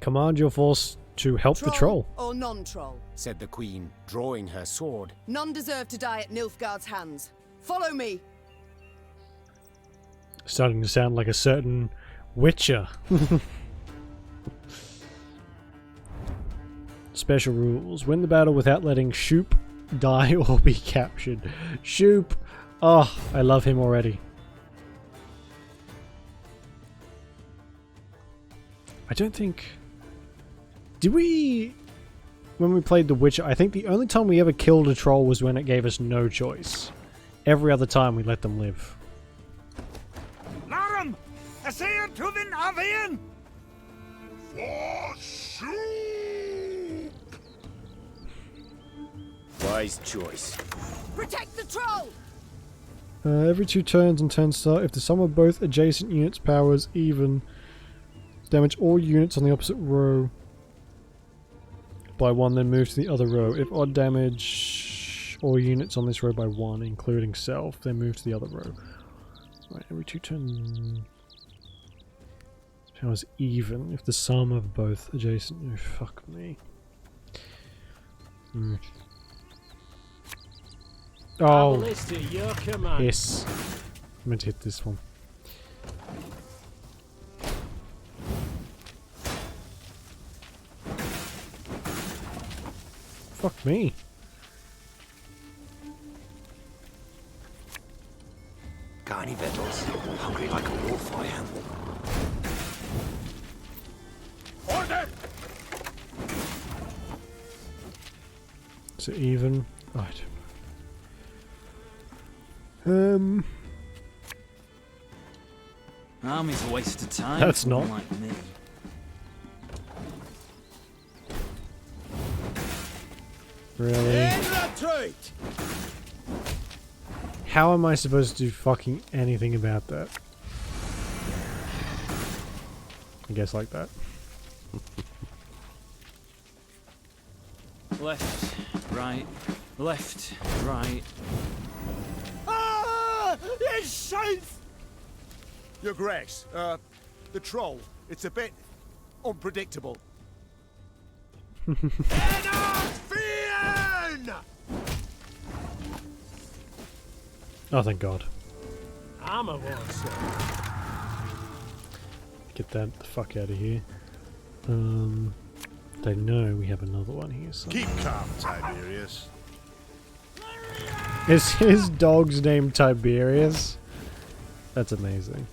Command your force to help the troll. Or non-troll, said the Queen, drawing her sword. None deserve to die at Nilfgaard's hands. Follow me. Starting to sound like a certain Witcher. Special rules. Win the battle without letting Shoop die or be captured. Shoop! Oh, I love him already. I don't think... Did we... When we played The Witcher, I think the only time we ever killed a troll was when it gave us no choice. Every other time we let them live. Larum! Assail to the Navian! For Shoop! Wise choice. Protect the troll! Every 2 turns and turn start, if the sum of both adjacent units' powers even, damage all units on the opposite row by 1, then move to the other row. If odd, damage all units on this row by 1, including self, then move to the other row. Right, every 2 turns... Powers even, if the sum of both adjacent... Oh, fuck me. Hmm. Oh, yes. I meant to hit this one. Fuck me. Got any victuals? Hungry like a wolf, I am. Order! Is it even? Oh, I don't know. Army's a waste of time. That's for not. one like me. Really? How am I supposed to do fucking anything about that? I guess like that. Left, right, left, right. Ah! It's safe! Your Grace, the troll, it's a bit unpredictable. Oh, thank God. I'm a war, sir. Get that the fuck out of here. They know we have another one here. So. Keep calm, Tiberius. Is his dog's name Tiberius? That's amazing.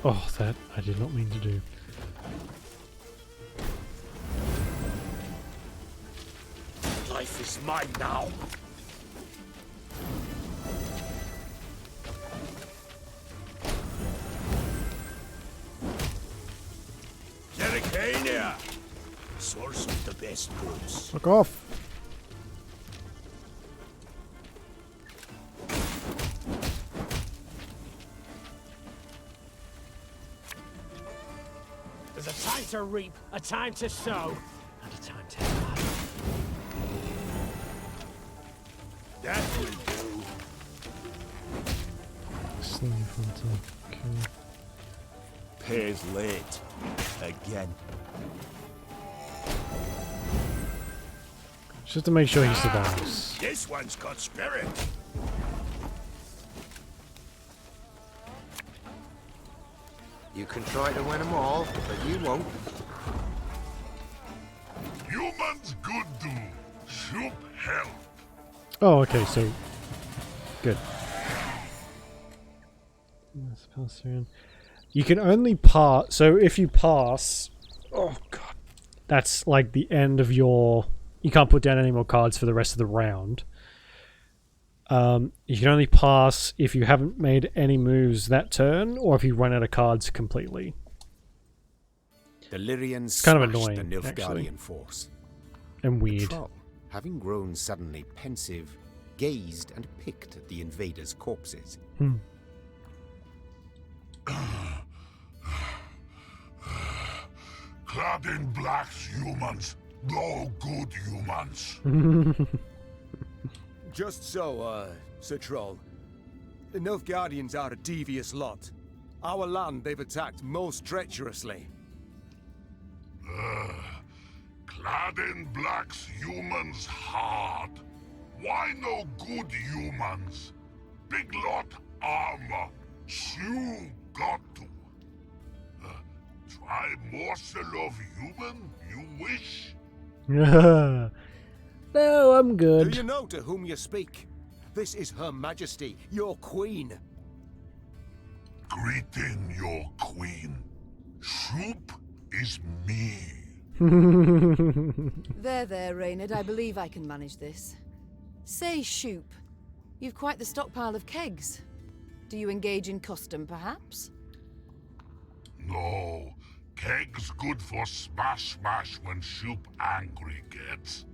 Oh, that I did not mean to do. Life is mine now. Jericania, source of the best goods. Fuck off. There's a time to reap, a time to sow, and a time to die. That will do. Slave hunter. Okay. Pays late. Again. Just to make sure he survives. This one's got spirit. You can try to win them all, but you won't. Humans good do. Should help. Oh, okay, so good. Let's pass through. You can only pass. So if you pass, oh god, that's like the end of your. You can't put down any more cards for the rest of the round. You can only pass if you haven't made any moves that turn, or if you run out of cards completely. The Lyrians It's kind of smashed annoying, the actually. Nilfgaardian force. And The weird. troll, having grown suddenly pensive, gazed and picked at the invaders' corpses. Clad in blacks, humans. No good humans. Just so, Sir Troll. The Nilfgaardians are a devious lot. Our land they've attacked most treacherously. Clad in blacks, humans hard. Why no good humans? Big lot armor. You got to. Try morsel of human, you wish? No, I'm good. Do you know to whom you speak? This is Her Majesty, your queen. Greeting your queen. Soup is me. There, Reynard. I believe I can manage this. Say, Shoop, you've quite the stockpile of kegs. Do you engage in custom, perhaps? No. Keg's good for smash when soup angry gets.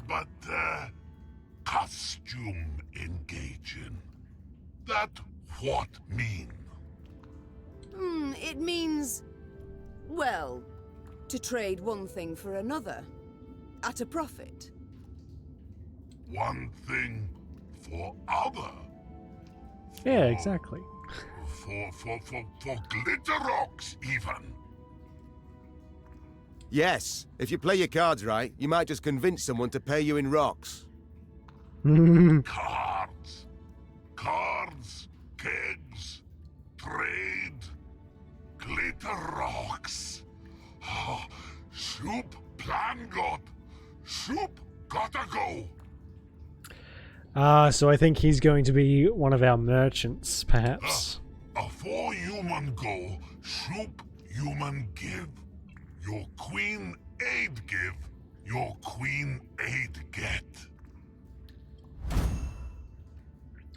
But costume engaging. That what mean? It means, well, to trade one thing for another. At a profit. One thing for other. Yeah, exactly. For glitter rocks, even. Yes, if you play your cards right, you might just convince someone to pay you in rocks. Cards. Cards, kegs, trade, glitter rocks. Oh, soup plan got. Soup gotta go. So I think he's going to be one of our merchants, perhaps. Afore human go, soup human give. Your queen aid give, your queen aid get.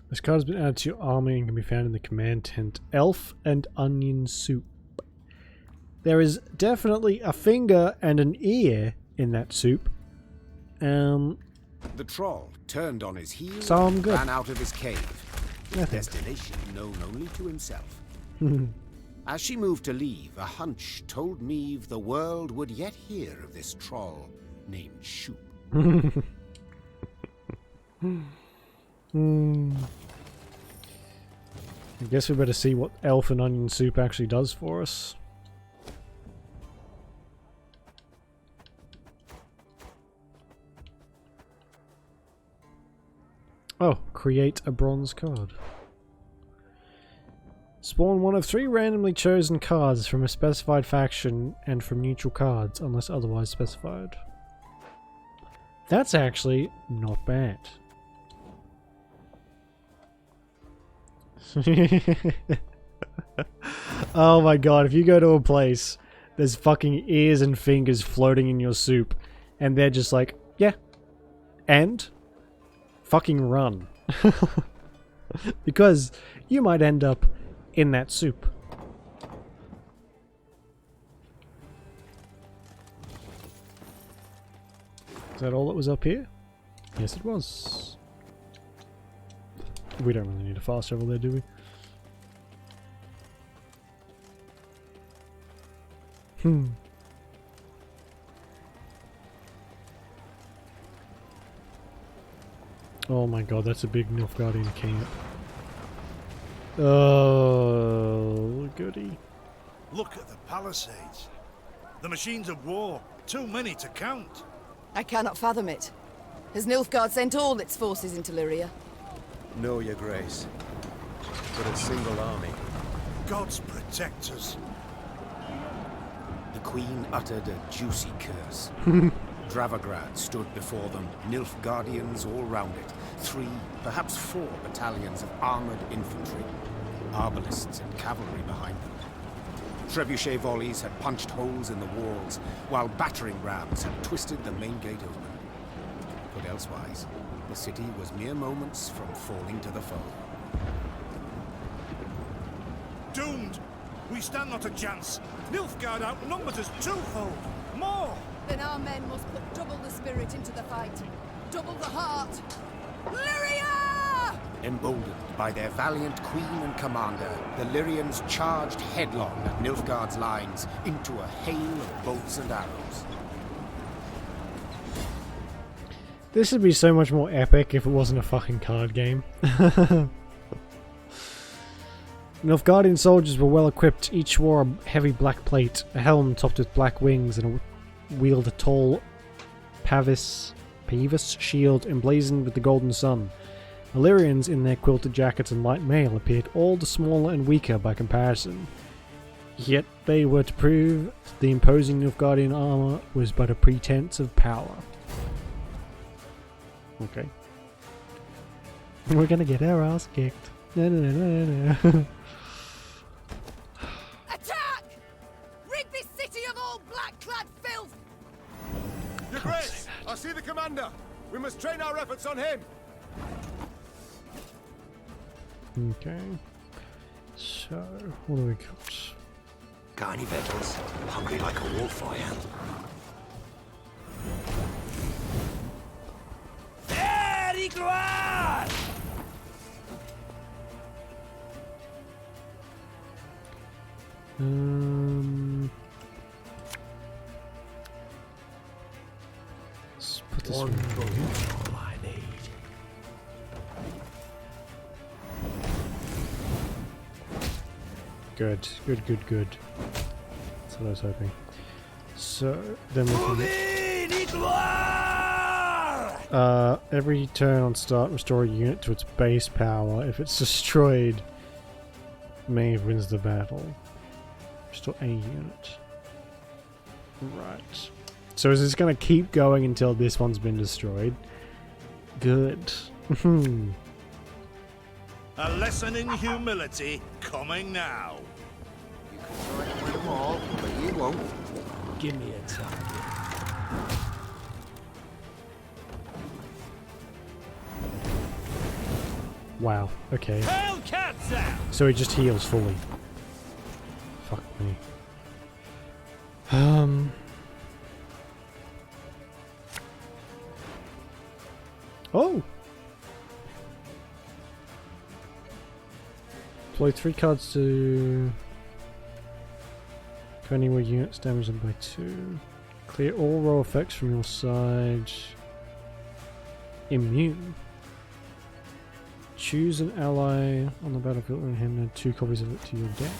This card has been added to your army and can be found in the command tent. Elf and onion soup. There is definitely a finger and an ear in that soup. The troll turned on his heel So I'm and good. ran out of his cave. Nothing. Destination known only to himself. As she moved to leave, a hunch told Meve the world would yet hear of this troll named Shoop. I guess we better see what elf and onion soup actually does for us. Oh, create a bronze card. Spawn one of 3 randomly chosen cards from a specified faction and from neutral cards, unless otherwise specified. That's actually not bad. Oh my god, if you go to a place, there's fucking ears and fingers floating in your soup, and they're just like, yeah, and fucking run. Because you might end up in that soup. Is that all that was up here? Yes, it was. We don't really need a fast travel there, do we? Oh my god, that's a big Nilfgaardian camp. Oh, goody. Look at the palisades. The machines of war. Too many to count. I cannot fathom it. Has Nilfgaard sent all its forces into Lyria? No, your grace. But a single army. Gods protect us. The Queen uttered a juicy curse. Dravograd stood before them, Nilfgaardians all round it. 3, perhaps 4 battalions of armoured infantry. Arbalists and cavalry behind them. Trebuchet volleys had punched holes in the walls, while battering rams had twisted the main gate open. But elsewise, the city was mere moments from falling to the foe. Doomed! We stand not a chance. Nilfgaard outnumbered us twofold. More! Then our men must put double the spirit into the fight. Double the heart. Lyria! Emboldened by their valiant queen and commander, the Lyrians charged headlong at Nilfgaard's lines into a hail of bolts and arrows. This would be so much more epic if it wasn't a fucking card game. Nilfgaardian soldiers were well equipped. Each wore a heavy black plate, a helm topped with black wings, and wielded a tall Pavis shield emblazoned with the golden sun. Illyrians in their quilted jackets and light mail appeared all the smaller and weaker by comparison. Yet they were to prove the imposing Nilfgaardian armour was but a pretense of power. Okay. We're gonna get our ass kicked. No. Attack! Rid this city of all black-clad filth! Your grace! I see the commander! We must train our efforts on him! Okay. So, what do we got? Got any victuals? Hungry like a wolf, I am. Very glad! Let's put this One one in here. all I need. Good. That's what I was hoping. So, then we can... every turn on start, restore a unit to its base power. If it's destroyed, Maeve wins the battle. Restore a unit. Right. So is this going to keep going until this one's been destroyed? Good. A lesson in humility coming now. You can try to win them all, but you won't. Give me a target. Wow. Okay. Hellcats out! So he just heals fully. Fuck me. Oh! Play 3 cards to... anywhere units damage them by 2. Clear all row effects from your side. Immune. Choose an ally on the battlefield and hand add 2 copies of it to your deck.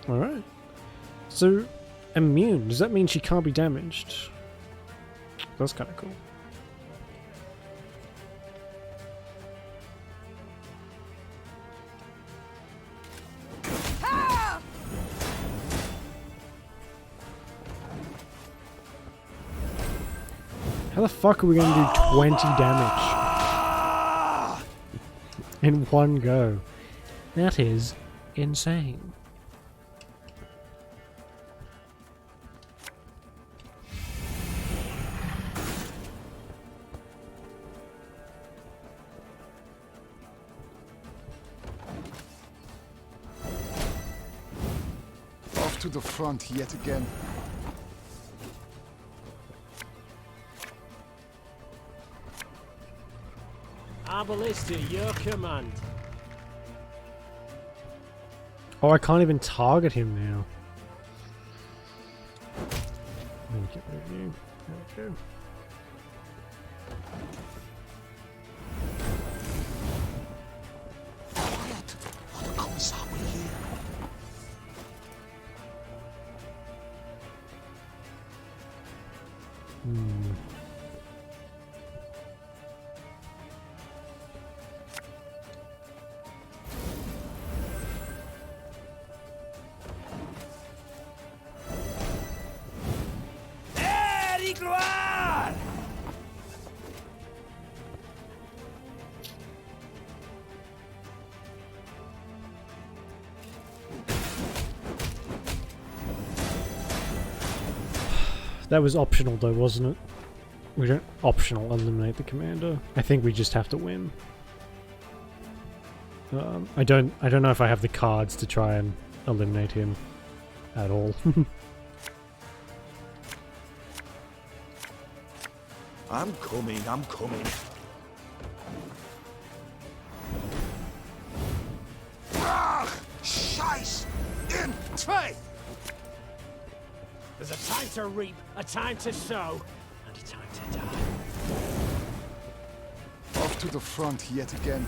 Alright. So, immune. Does that mean she can't be damaged? That's kind of cool. the fuck are we going to do 20 damage in one go? That is insane. Off to the front yet again. Ballista, your command. Oh, I can't even target him now. Let me get rid of you. There we go. Quiet! What the cops are we here? That was optional though, wasn't it? We don't optional eliminate the commander. I think we just have to win. I don't know if I have the cards to try and eliminate him at all. I'm coming, I'm coming. Ah! Scheiß! In Trey! There's a time to reap, a time to sow, and a time to die. Off to the front yet again.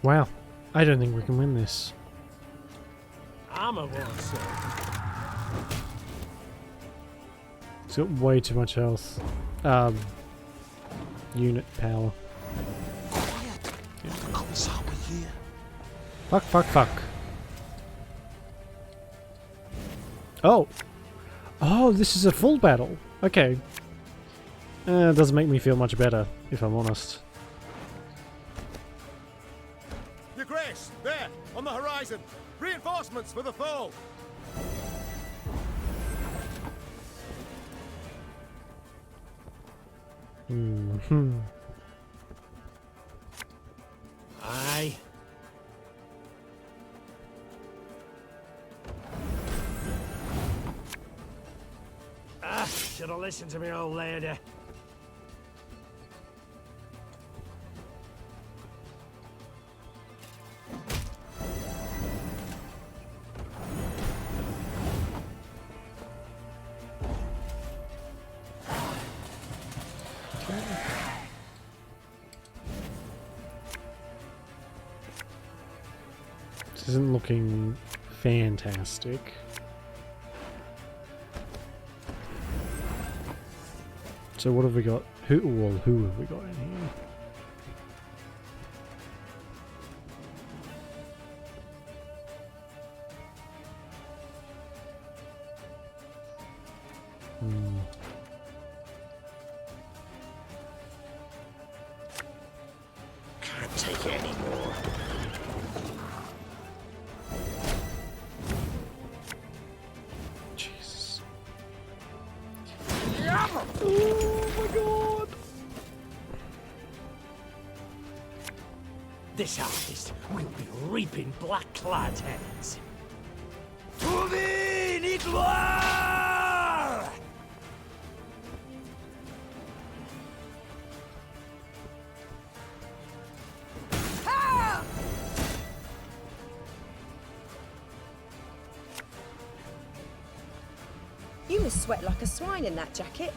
Wow, I don't think we can win this. Armor won't serve. He's got way too much health. Unit power. Quiet! Yeah. What the cops are we here? Fuck, fuck, fuck. Oh! Oh, this is a full battle. Okay. It doesn't make me feel much better, if I'm honest. Your Grace, there, on the horizon. Reinforcements for the foe. Hmm. Aye. Should have listened to me old lady. This isn't looking fantastic. So what have we got? Who have we got in here? Can't take it anymore. Jesus. Oh my god! This harvest will be reaping black-clad heads. You must sweat like a swine in that jacket.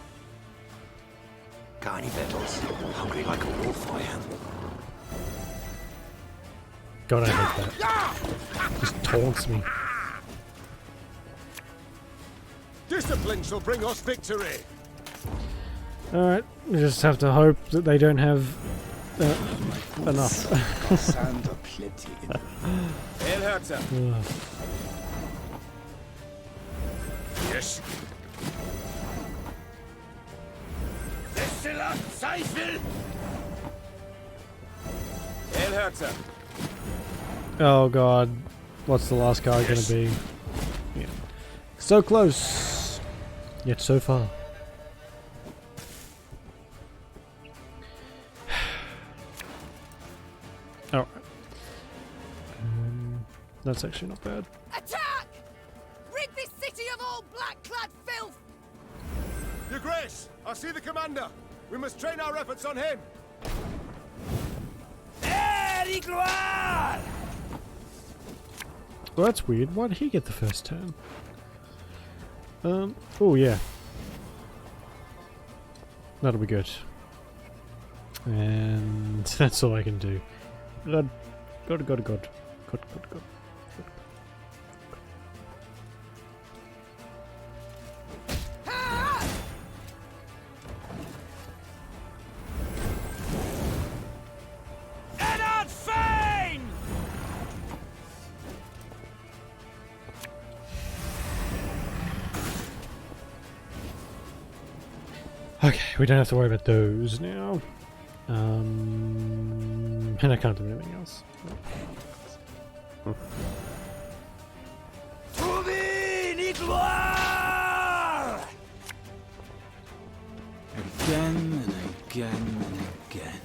Got any victuals? Hungry like a wolf, I am. God, I hate that. Just taunts me. Discipline shall bring us victory. Alright, we just have to hope that they don't have enough. Sand aplenty in them. El Herzer. Yes. Oh god, what's the last guy gonna be? Yeah. So close, yet so far. Alright. That's actually not bad. Attack! Rid this city of all black-clad filth! Your Grace, I see the commander. We must train our efforts on him. Well, that's weird. Why did he get the first turn? Oh yeah. That'll be good. And that's all I can do. God. Okay, we don't have to worry about those now. And I can't do anything else. Again and again and again.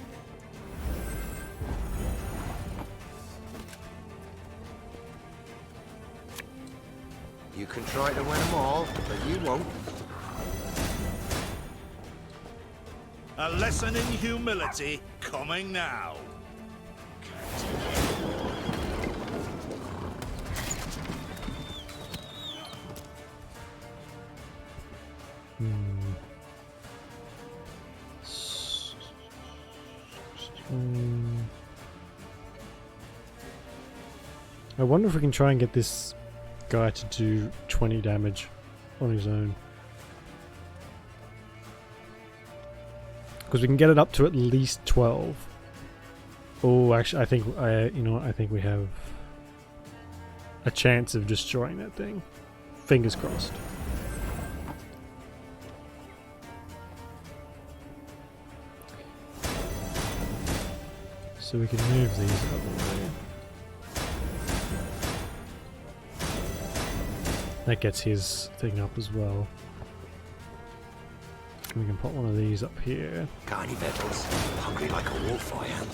You can try to win them all, but you won't. A lesson in humility coming now. I wonder if we can try and get this guy to do 20 damage on his own. Because we can get it up to at least 12. Oh, actually, I think you know what? I think we have a chance of destroying that thing. Fingers crossed. So we can move these out of the way. That gets his thing up as well. We can put one of these up here. Got any victuals? Hungry like a wolf, I am.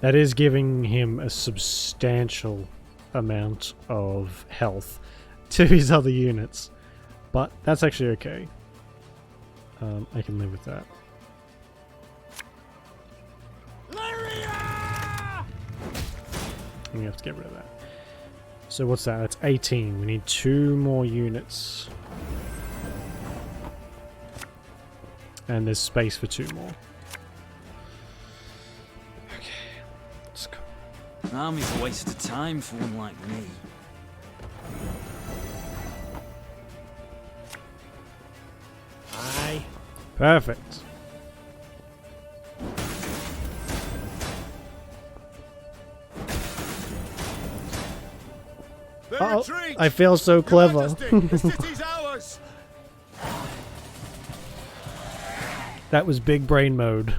That is giving him a substantial amount of health to his other units, but that's actually okay. I can live with that. We have to get rid of that. So what's that? That's 18. We need 2 more units. And there's space for 2 more. An army's a waste of time for one like me. Aye. Perfect. Uh-oh, I feel so clever. The city's ours. That was big brain mode.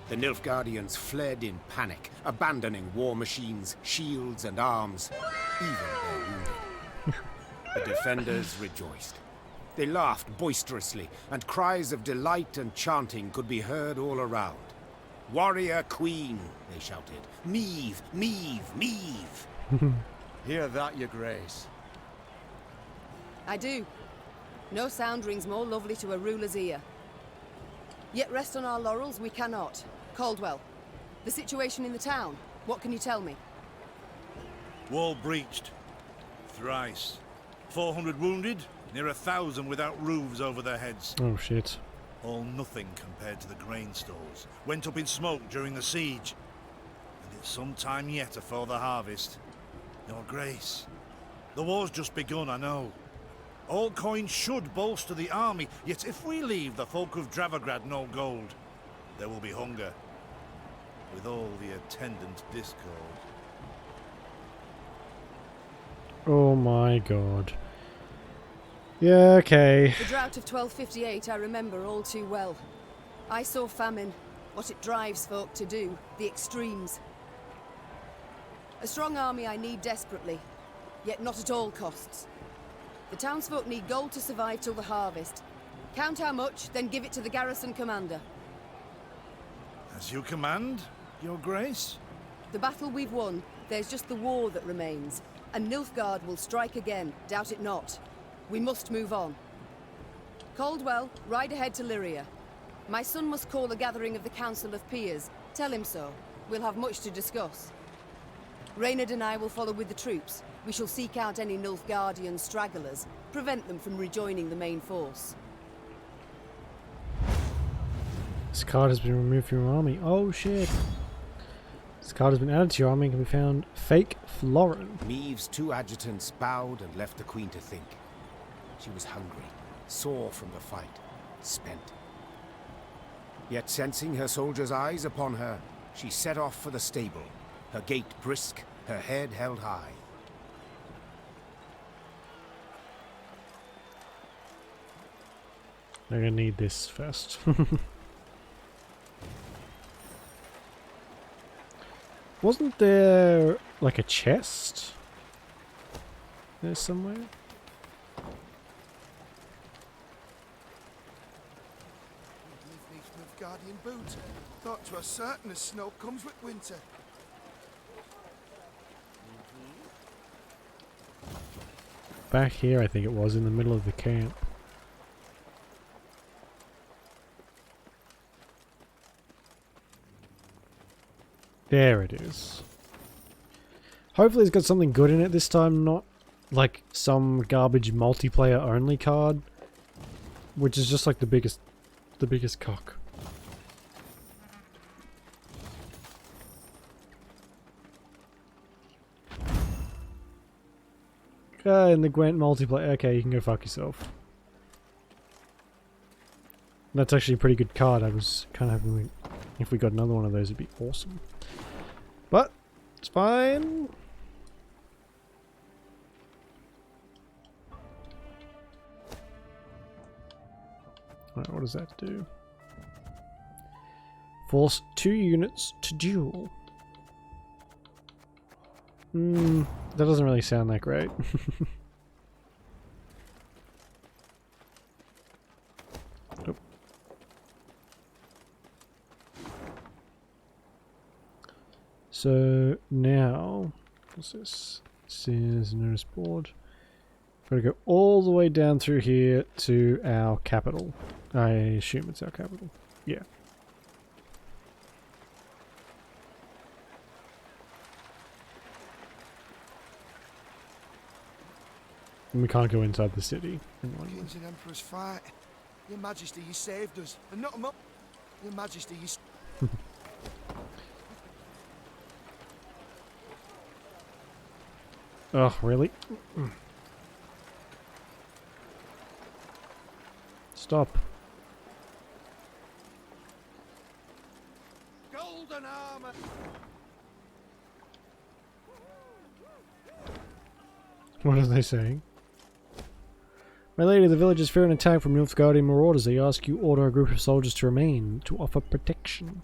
The Nilfgaardians fled in panic, abandoning war machines, shields and arms, even their wounded. The defenders rejoiced. They laughed boisterously, and cries of delight and chanting could be heard all around. "Warrior Queen," they shouted. "Meve, Meve, Meve." Hear that, Your Grace? I do. No sound rings more lovely to a ruler's ear. Yet rest on our laurels we cannot. Caldwell, the situation in the town, what can you tell me? Wall breached. Thrice. 400 wounded, near 1,000 without roofs over their heads. Oh shit. All nothing compared to the grain stores. Went up in smoke during the siege. And it some time yet afore the harvest. Your Grace, the war's just begun, I know. All coin should bolster the army, yet if we leave the folk of Dravograd no gold, there will be hunger, with all the attendant discord. Oh my god. Yeah, okay. The drought of 1258 I remember all too well. I saw famine, what it drives folk to do, the extremes. A strong army I need desperately, yet not at all costs. The townsfolk need gold to survive till the harvest. Count how much, then give it to the garrison commander. As you command, Your Grace? The battle we've won, there's just the war that remains. And Nilfgaard will strike again, doubt it not. We must move on. Caldwell, ride ahead to Lyria. My son must call a gathering of the Council of Peers. Tell him so. We'll have much to discuss. Reynard and I will follow with the troops. We shall seek out any Nilfgaardian stragglers, prevent them from rejoining the main force. This card has been removed from your army. Oh shit. This card has been added to your army and can be found. Fake Florin. Meave's two adjutants bowed and left the Queen to think. She was hungry, sore from the fight, spent. Yet sensing her soldiers' eyes upon her, she set off for the stable, her gait brisk, her head held high. I'm gonna need this first. Wasn't there like a chest there somewhere? Leave these Nilfgaardian boots. Thought 'twas certain as snow comes with winter. Back here, I think it was, in the middle of the camp. There it is. Hopefully it's got something good in it this time, not like some garbage multiplayer only card, which is just like the biggest cock. And the Gwent multiplayer. Okay, you can go fuck yourself. That's actually a pretty good card. I was kind of hoping if we got another one of those, it'd be awesome. But it's fine. Alright, what does that do? Force 2 units to duel. That doesn't really sound that great. Nope. So now, what's this? This is notice board. Gotta go all the way down through here to our capital. I assume it's our capital. Yeah. And we can't go inside the city. Kings and emperors fight. Your Majesty, you saved us, and not up. Your Majesty, you. Oh, really? Stop. Golden armor. What are they saying? My lady, the villagers fear an attack from Nilfgaardian marauders. They ask you order a group of soldiers to remain, to offer protection.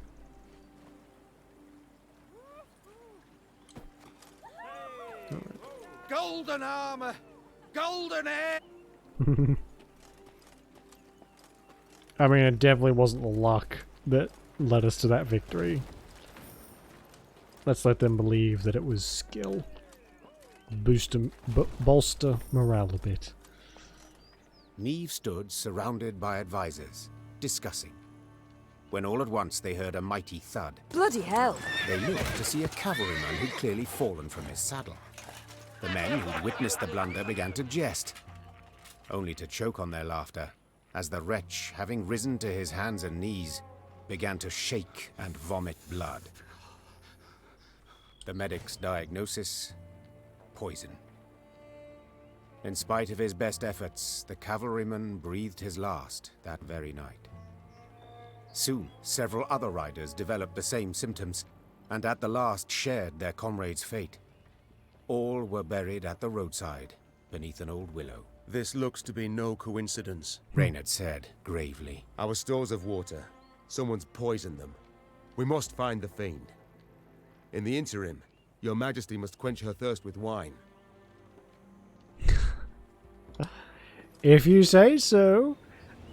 Golden armor. Golden air. I mean, it definitely wasn't the luck that led us to that victory. Let's let them believe that it was skill. Bolster morale a bit. Meave stood surrounded by advisors, discussing, when all at once they heard a mighty thud. Bloody hell! They looked to see a cavalryman who'd clearly fallen from his saddle. The men who'd witnessed the blunder began to jest, only to choke on their laughter, as the wretch, having risen to his hands and knees, began to shake and vomit blood. The medic's diagnosis: poison. In spite of his best efforts, the cavalryman breathed his last that very night. Soon, several other riders developed the same symptoms, and at the last shared their comrade's fate. All were buried at the roadside, beneath an old willow. This looks to be no coincidence, Reynard said gravely. Our stores of water. Someone's poisoned them. We must find the fiend. In the interim, your majesty must quench her thirst with wine. If you say so.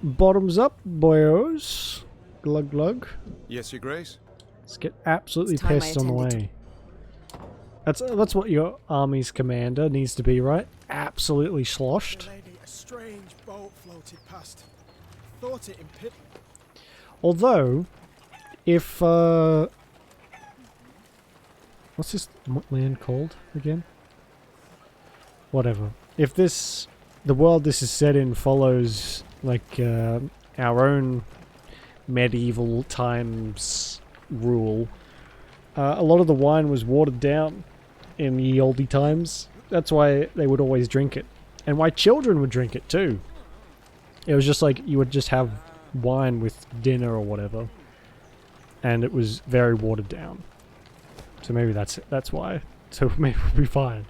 Bottoms up, boyos. Glug glug. Yes, your grace? Let's get absolutely It's time I pissed on the attended. way. That's what your army's commander needs to be, right? Absolutely sloshed. Lady, a strange boat floated past. Thought it impeded. Although, if what's this land called again? Whatever. If the world this is set in follows like our own medieval times rule, a lot of the wine was watered down in the oldie times. That's why they would always drink it, and why children would drink it too. It was just like you would just have wine with dinner or whatever, and it was very watered down. So maybe that's why. So maybe we'll be fine.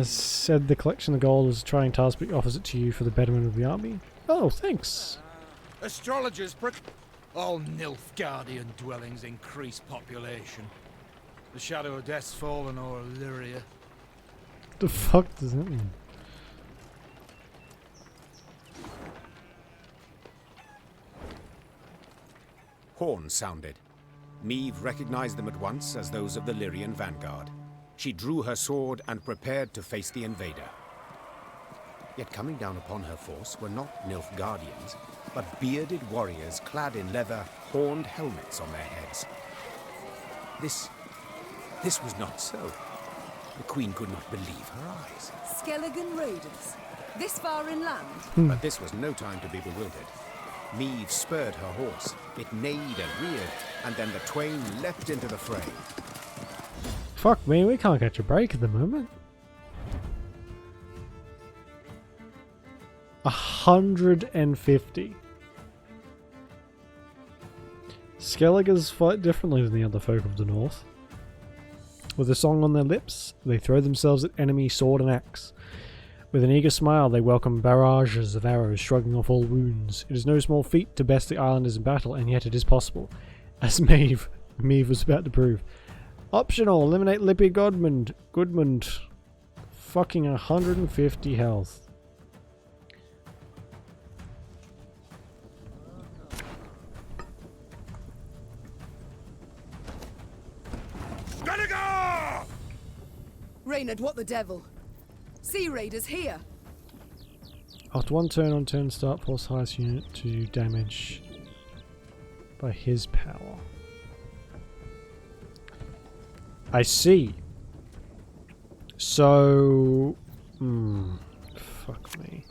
Said the collection of gold is a trying task, but he offers it to you for the betterment of the army. Oh, thanks. Astrologers all Nilfgaardian dwellings increase population. The shadow of death's fallen o'er Illyria. The fuck does that mean? Horns sounded. Meve recognized them at once as those of the Lyrian vanguard. She drew her sword and prepared to face the invader. Yet coming down upon her force were not Nilfgaardians, but bearded warriors clad in leather, horned helmets on their heads. This was not so. The queen could not believe her eyes. Skelligan raiders? This far inland? But this was no time to be bewildered. Meve spurred her horse. It neighed and reared, and then the twain leapt into the fray. Fuck me, we can't catch a break at the moment. 150. Skelligers fight differently than the other folk of the north. With a song on their lips, they throw themselves at enemy sword and axe. With an eager smile, they welcome barrages of arrows, shrugging off all wounds. It is no small feat to best the islanders in battle, and yet it is possible, as Meve was about to prove. Optional, eliminate Lippy Goodmund. Fucking 150 health. Reynard, what the devil? Sea raiders here! After one turn on turn start, force highest unit to do damage by his power. I see. So... fuck me.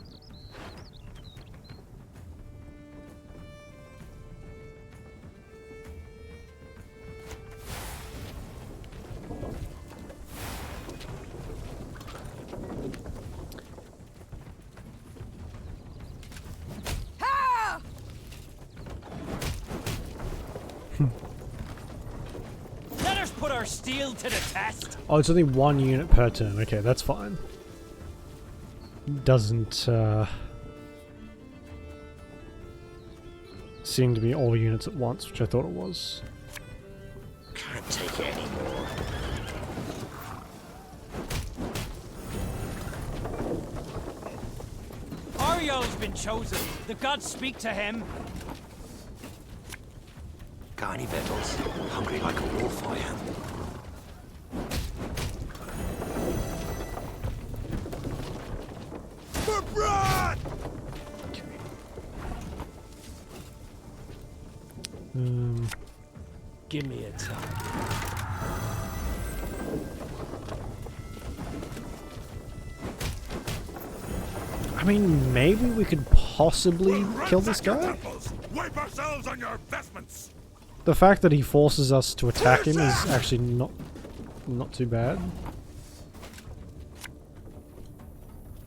Let us put our steel to the test. Oh, it's only one unit per turn. Okay, that's fine. Doesn't seem to be all units at once, which I thought it was. Can't take it anymore. Ariel's been chosen. The gods speak to him. Got any victuals? Hungry like a wolf, I am. For blood! Give me a time. I mean, maybe we could possibly kill this guy? Wipe ourselves on your vestments! the fact that he forces us to attack him is actually not too bad.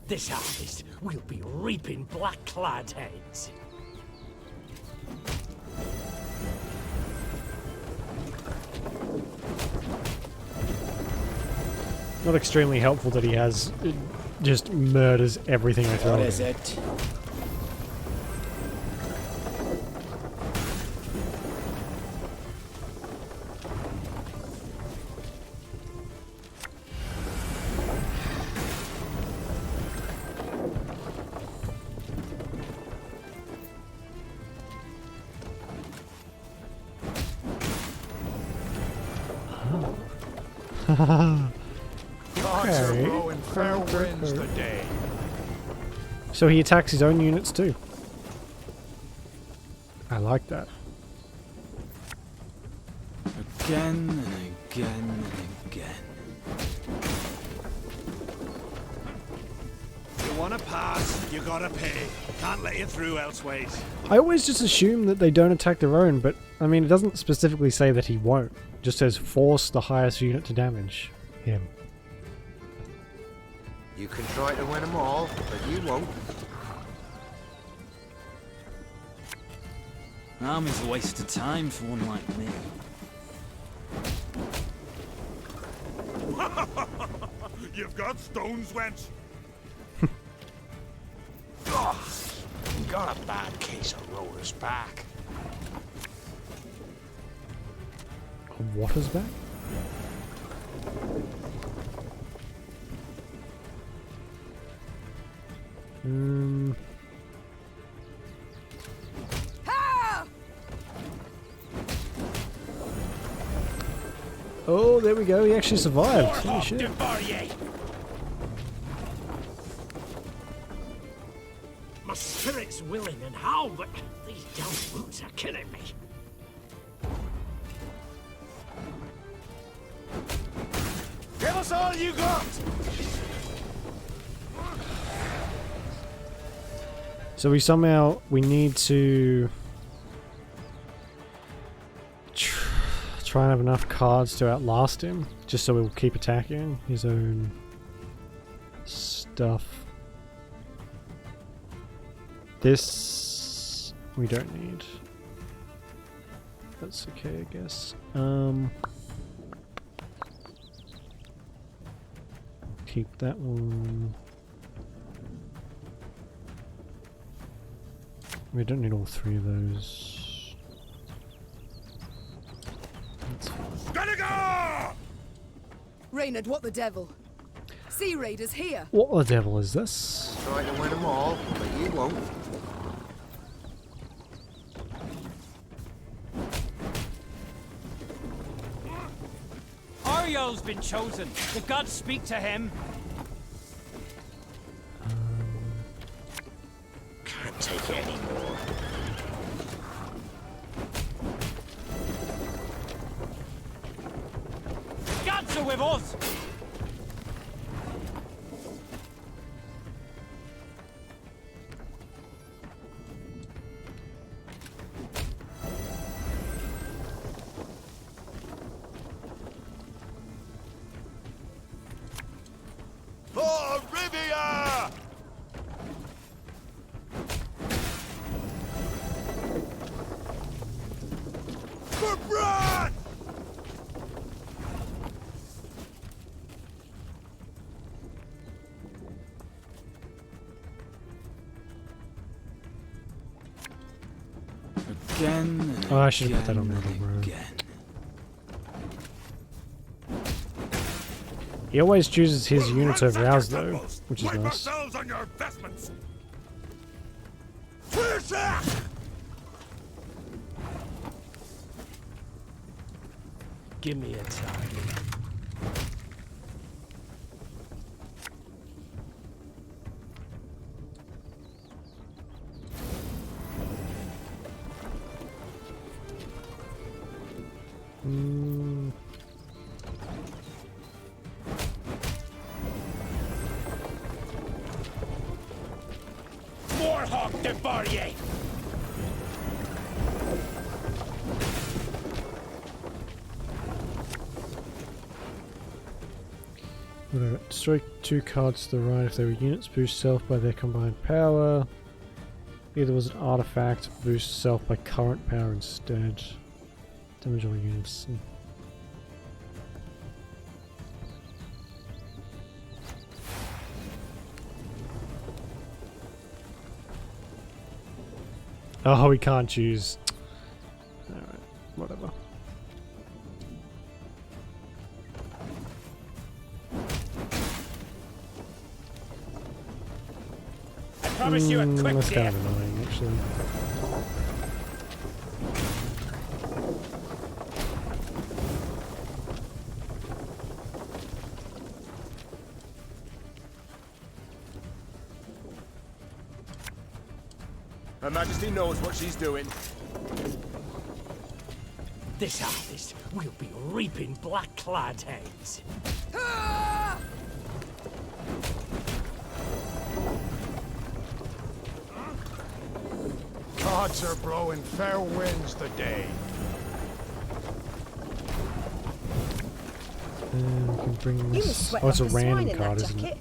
This harvest, we'll be reaping black-clad heads. Not extremely helpful that he has just murders everything I throw What at is him. it? Gods are Okay. blowing fair winds today. So he attacks his own units too. I like that. Again and again and again. You wanna pass, you gotta pay. Can't let you through elseways. I always just assume that they don't attack their own, but I mean, it doesn't specifically say that he won't. It just says force the highest unit to damage him. You can try to win them all, but you won't. Army's a waste of time for one like me. You've got stones, wench. You got a bad case of rollers back. What is back? Oh, there we go. He actually survived. Holy shit. My spirit's willing and how, but these damn boots are killing me. Give us all you got! So we need to try and have enough cards to outlast him, just so we'll keep attacking his own stuff. This we don't need. That's okay, I guess. Keep that one. We don't need all three of those. That's fine. Gotta go! Reynard, what the devil? Sea Raiders here! What the devil is this? Try to win them all, but you won't. Ariel's been chosen. The gods speak to him. Can't take it anymore. The gods are with us. For Rivia! For Bran! Again and Oh, I should have put that again on the other and road. again. He always chooses his units over ours though, which is Wipe nice. ourselves on your vestments. Give me a target. Warhawk de Barrier! Whatever. Destroy 2 cards to the right if they were units. Boost self by their combined power. Either was an artifact. Boost self by current power instead. Damage all units. Oh, we can't choose. Alright, whatever. I promise you a quick That's kind death. of annoying, actually. Her Majesty knows what she's doing. This harvest, we'll be reaping black-clad heads. Gods are blowing fair winds today. We can bring You this. must sweat Oh, it's a like a swine random in card, that isn't it? jacket.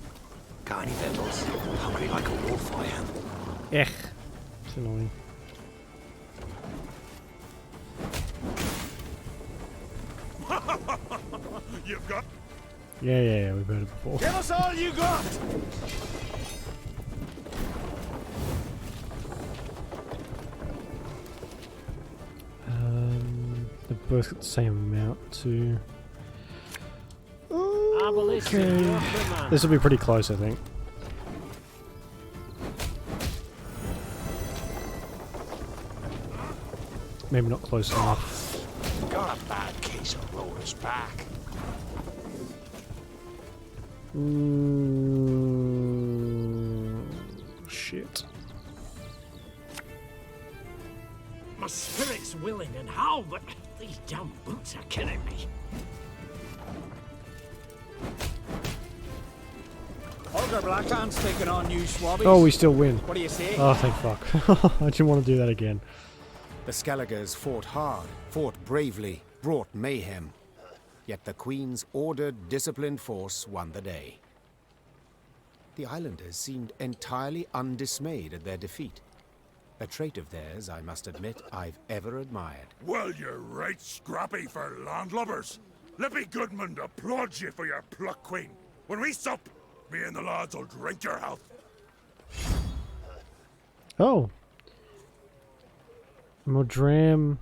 Got any victuals? Hungry like a wolf I am. Ech. It's annoying. You've got. Yeah, we've heard it before. Give us all you got! They've both got the same amount too. Okay. This will be pretty close, I think. Maybe not close enough. Got a bad case of rollers back. Shit. My spirit's willing and how, but these damn boots are killing me. Ogre Blackhand's taking on new swabbies. Oh, we still win. What do you say? Oh, thank fuck. I didn't want to do that again. The Skelligers fought hard, fought bravely, brought mayhem. Yet the Queen's ordered, disciplined force won the day. The islanders seemed entirely undismayed at their defeat. A trait of theirs, I must admit, I've ever admired. Well, you're right scrappy for landlubbers. Lippy Goodman applauds you for your pluck, Queen. When we sup, me and the lads will drink your health. Oh. Modram.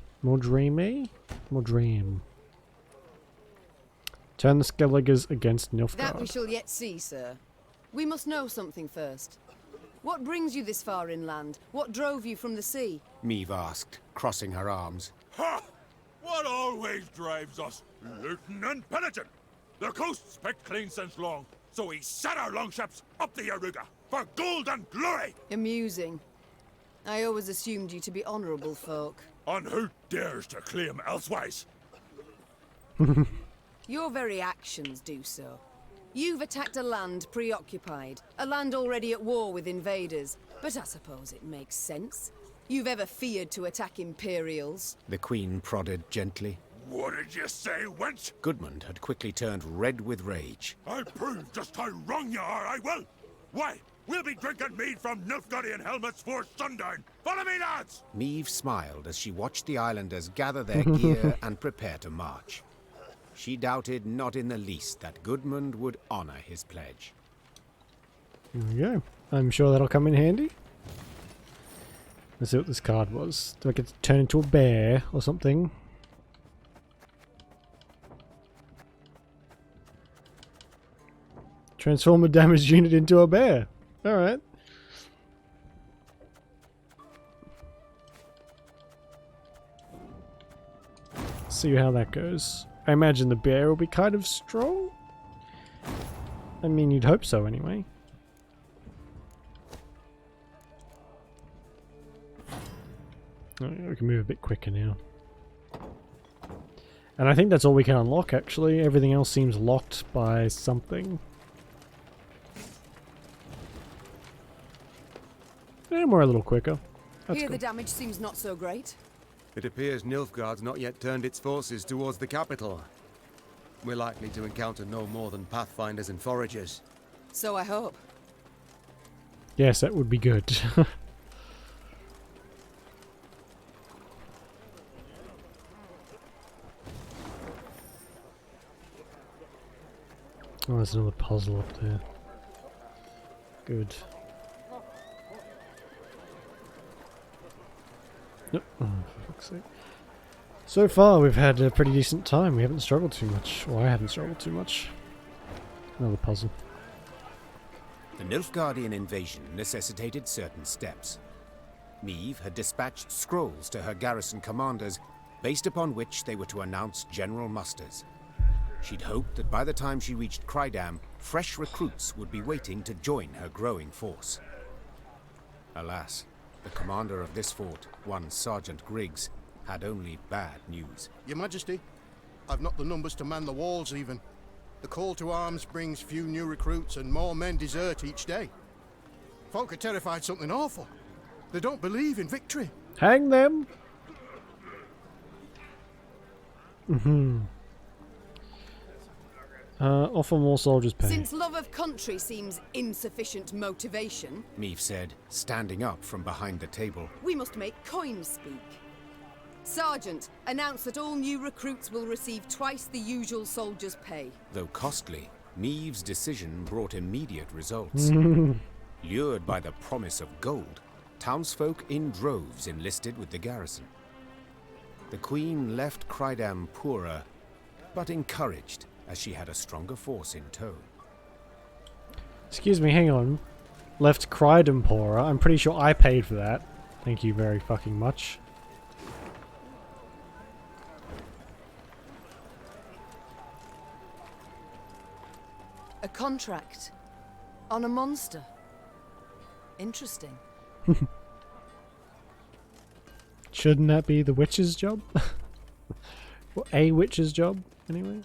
Turn the Skelligers against That we Nilfgaard. shall yet see, sir. We must know something first. What brings you this far inland? What drove you from the sea? Meve asked, crossing her arms. Ha! What always drives us? Looting and pillaging. The coast's picked clean since long, so we set our longships up the Yaruga for gold and glory. Amusing. I always assumed you to be honourable folk. And who dares to claim elsewise? Your very actions do so. You've attacked a land preoccupied, a land already at war with invaders, but I suppose it makes sense. You've ever feared to attack Imperials? The Queen prodded gently. What did you say, wench? Goodmund had quickly turned red with rage. I'll prove just how wrong you are, I will! Why, we'll be drinking mead from Nilfgaardian helmets for sundown! Follow me, lads! Meve smiled as she watched the islanders gather their gear and prepare to march. She doubted not in the least that Goodmund would honor his pledge. There we go. I'm sure that'll come in handy. Let's see what this card was. Do I get to turn into a bear or something? Transform a damaged unit into a bear. Alright. See how that goes. I imagine the bear will be kind of strong. I mean, you'd hope so anyway. Oh, yeah, we can move a bit quicker now. And I think that's all we can unlock, actually. Everything else seems locked by something. And we're a little quicker. That's Here good. the damage seems not so great. It appears Nilfgaard's not yet turned its forces towards the capital. We're likely to encounter no more than pathfinders and foragers. So I hope. Yes, that would be good. Oh, there's another puzzle up there. Good. Nope. Oh, for fuck's sake. So far, we've had a pretty decent time. We haven't struggled too much. Or I haven't struggled too much. Another puzzle. The Nilfgaardian invasion necessitated certain steps. Meve had dispatched scrolls to her garrison commanders, based upon which they were to announce general musters. She'd hoped that by the time she reached Crydam, fresh recruits would be waiting to join her growing force. Alas, the commander of this fort, one Sergeant Griggs, had only bad news. Your Majesty, I've not the numbers to man the walls even. The call to arms brings few new recruits and more men desert each day. Folk are terrified something awful. They don't believe in victory. Hang them! Offer more soldiers pay. Since love of country seems insufficient motivation, Meve said, standing up from behind the table. we must make coins speak. Sergeant, announce that all new recruits will receive twice the usual soldier's pay. Though costly, Meve's decision brought immediate results. Lured by the promise of gold, townsfolk in droves enlisted with the garrison. The Queen left Crydam poorer, but encouraged, as she had a stronger force in tow. Excuse me, hang on. Left Crydam poorer. I'm pretty sure I paid for that. Thank you very fucking much. A contract on a monster. Interesting. Shouldn't that be the witch's job? Well, a witch's job, anyway.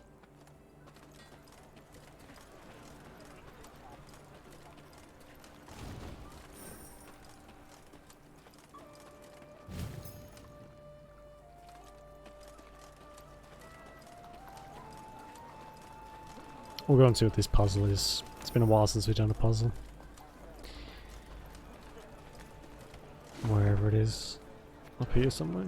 We'll go and see what this puzzle is. It's been a while since we've done a puzzle. Wherever it is. Up here somewhere.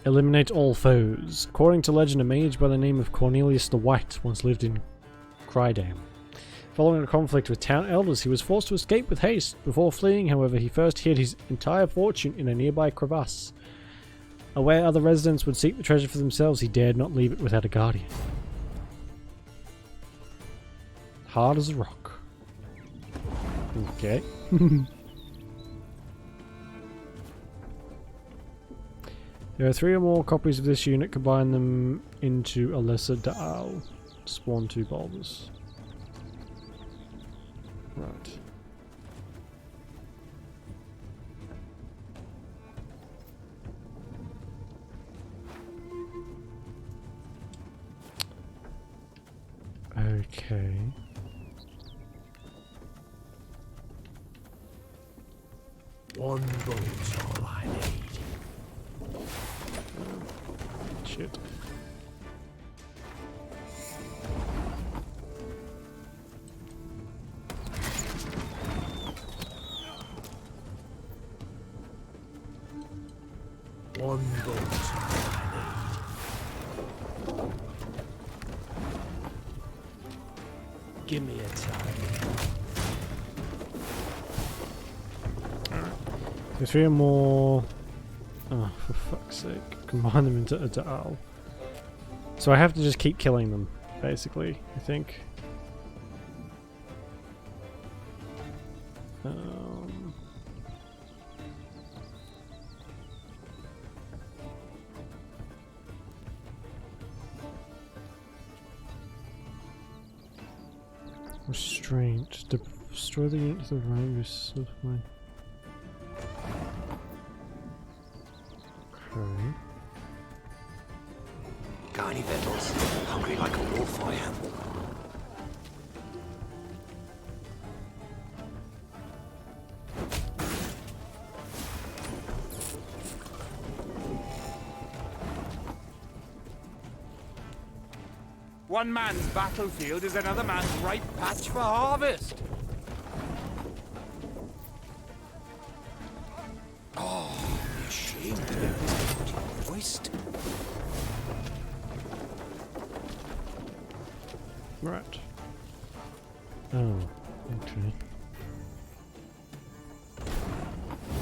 Eliminate all foes. According to legend, a mage by the name of Cornelius the White once lived in Crydam. Following a conflict with town elders, he was forced to escape with haste. Before fleeing, however, he first hid his entire fortune in a nearby crevasse. Aware other residents would seek the treasure for themselves, he dared not leave it without a guardian. Hard as a rock. Okay. There are 3 or more copies of this unit. Combine them into a lesser Daal. Spawn 2 bulbs. Right. Okay. One boat's all I need. Shit. One boat's all I need. Give me a time. There's 3 or more. Oh, for fuck's sake. Combine them into a Daal. So I have to just keep killing them, basically, I think. Restraint. Destroy the unit to the right. Okay. Got any victuals? Hungry like a wolf, I am. One man's battlefield is another man's ripe patch for harvest. Oh, I'm ashamed to get this empty waste. Right. Oh, okay.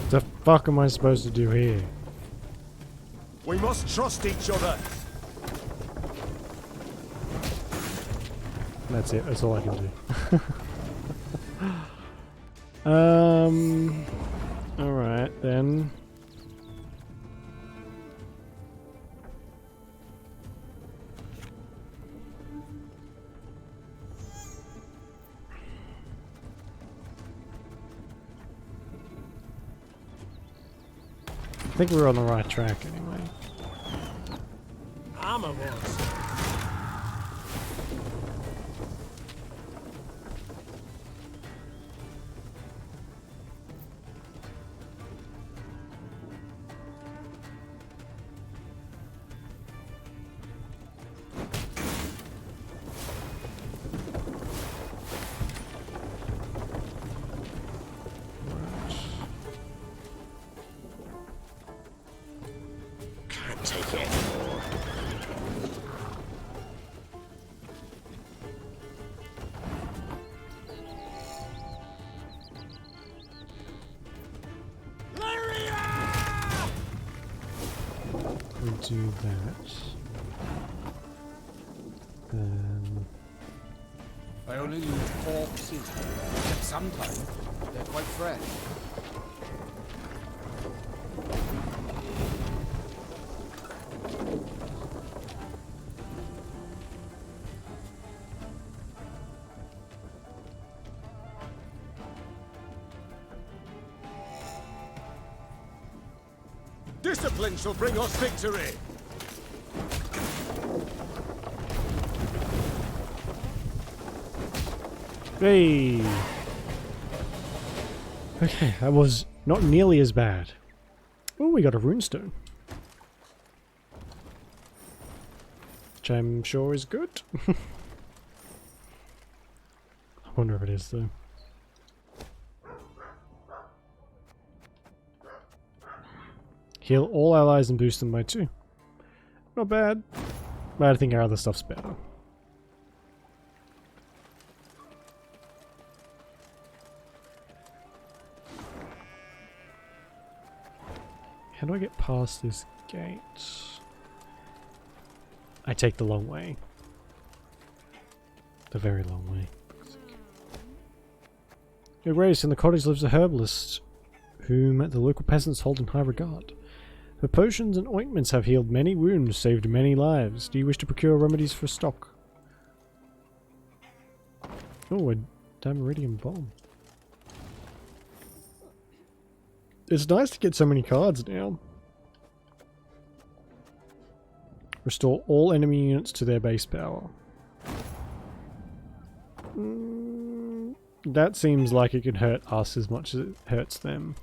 The fuck am I supposed to do here? We must trust each other. That's it. That's all I can do. All right then. I think we're on the right track anyway. Armor wars. Can't take it anymore. We do that. Then I only use corpses, but sometimes they're quite fresh. Discipline shall bring us victory! hey. Okay, that was not nearly as bad. Oh, we got a runestone, which I'm sure is good. I wonder if it is though. Heal all allies and boost them by 2. Not bad, but I think our other stuff's better. How do I get past this gate? I take the long way. The very long way. Your Grace, in the cottage lives a herbalist, whom the local peasants hold in high regard. Her potions and ointments have healed many wounds, saved many lives. Do you wish to procure remedies for stock? Oh, a Damaridium bomb. It's nice to get so many cards now. Restore all enemy units to their base power. That seems like it could hurt us as much as it hurts them.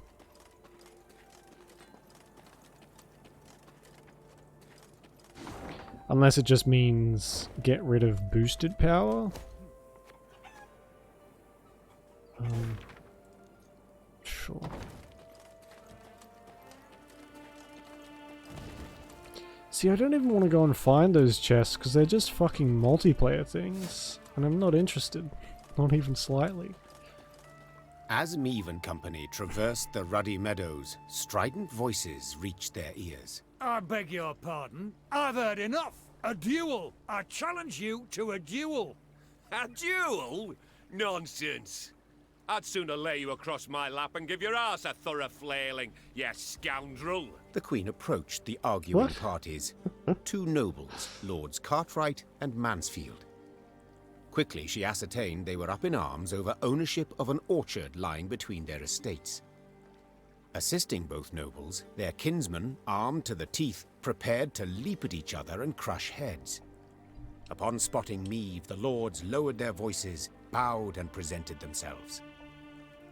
Unless it just means get rid of boosted power. Sure. See, I don't even want to go and find those chests because they're just fucking multiplayer things. And I'm not interested. Not even slightly. As Meave and company traversed the ruddy meadows, strident voices reached their ears. I beg your pardon. I've heard enough. A duel. I challenge you to a duel. A duel? Nonsense. I'd sooner lay you across my lap and give your ass a thorough flailing, you scoundrel. The Queen approached the arguing parties. 2 nobles, Lords Cartwright and Mansfield. Quickly she ascertained they were up in arms over ownership of an orchard lying between their estates. Assisting both nobles, their kinsmen, armed to the teeth, prepared to leap at each other and crush heads. Upon spotting Meave, the lords lowered their voices, bowed and presented themselves.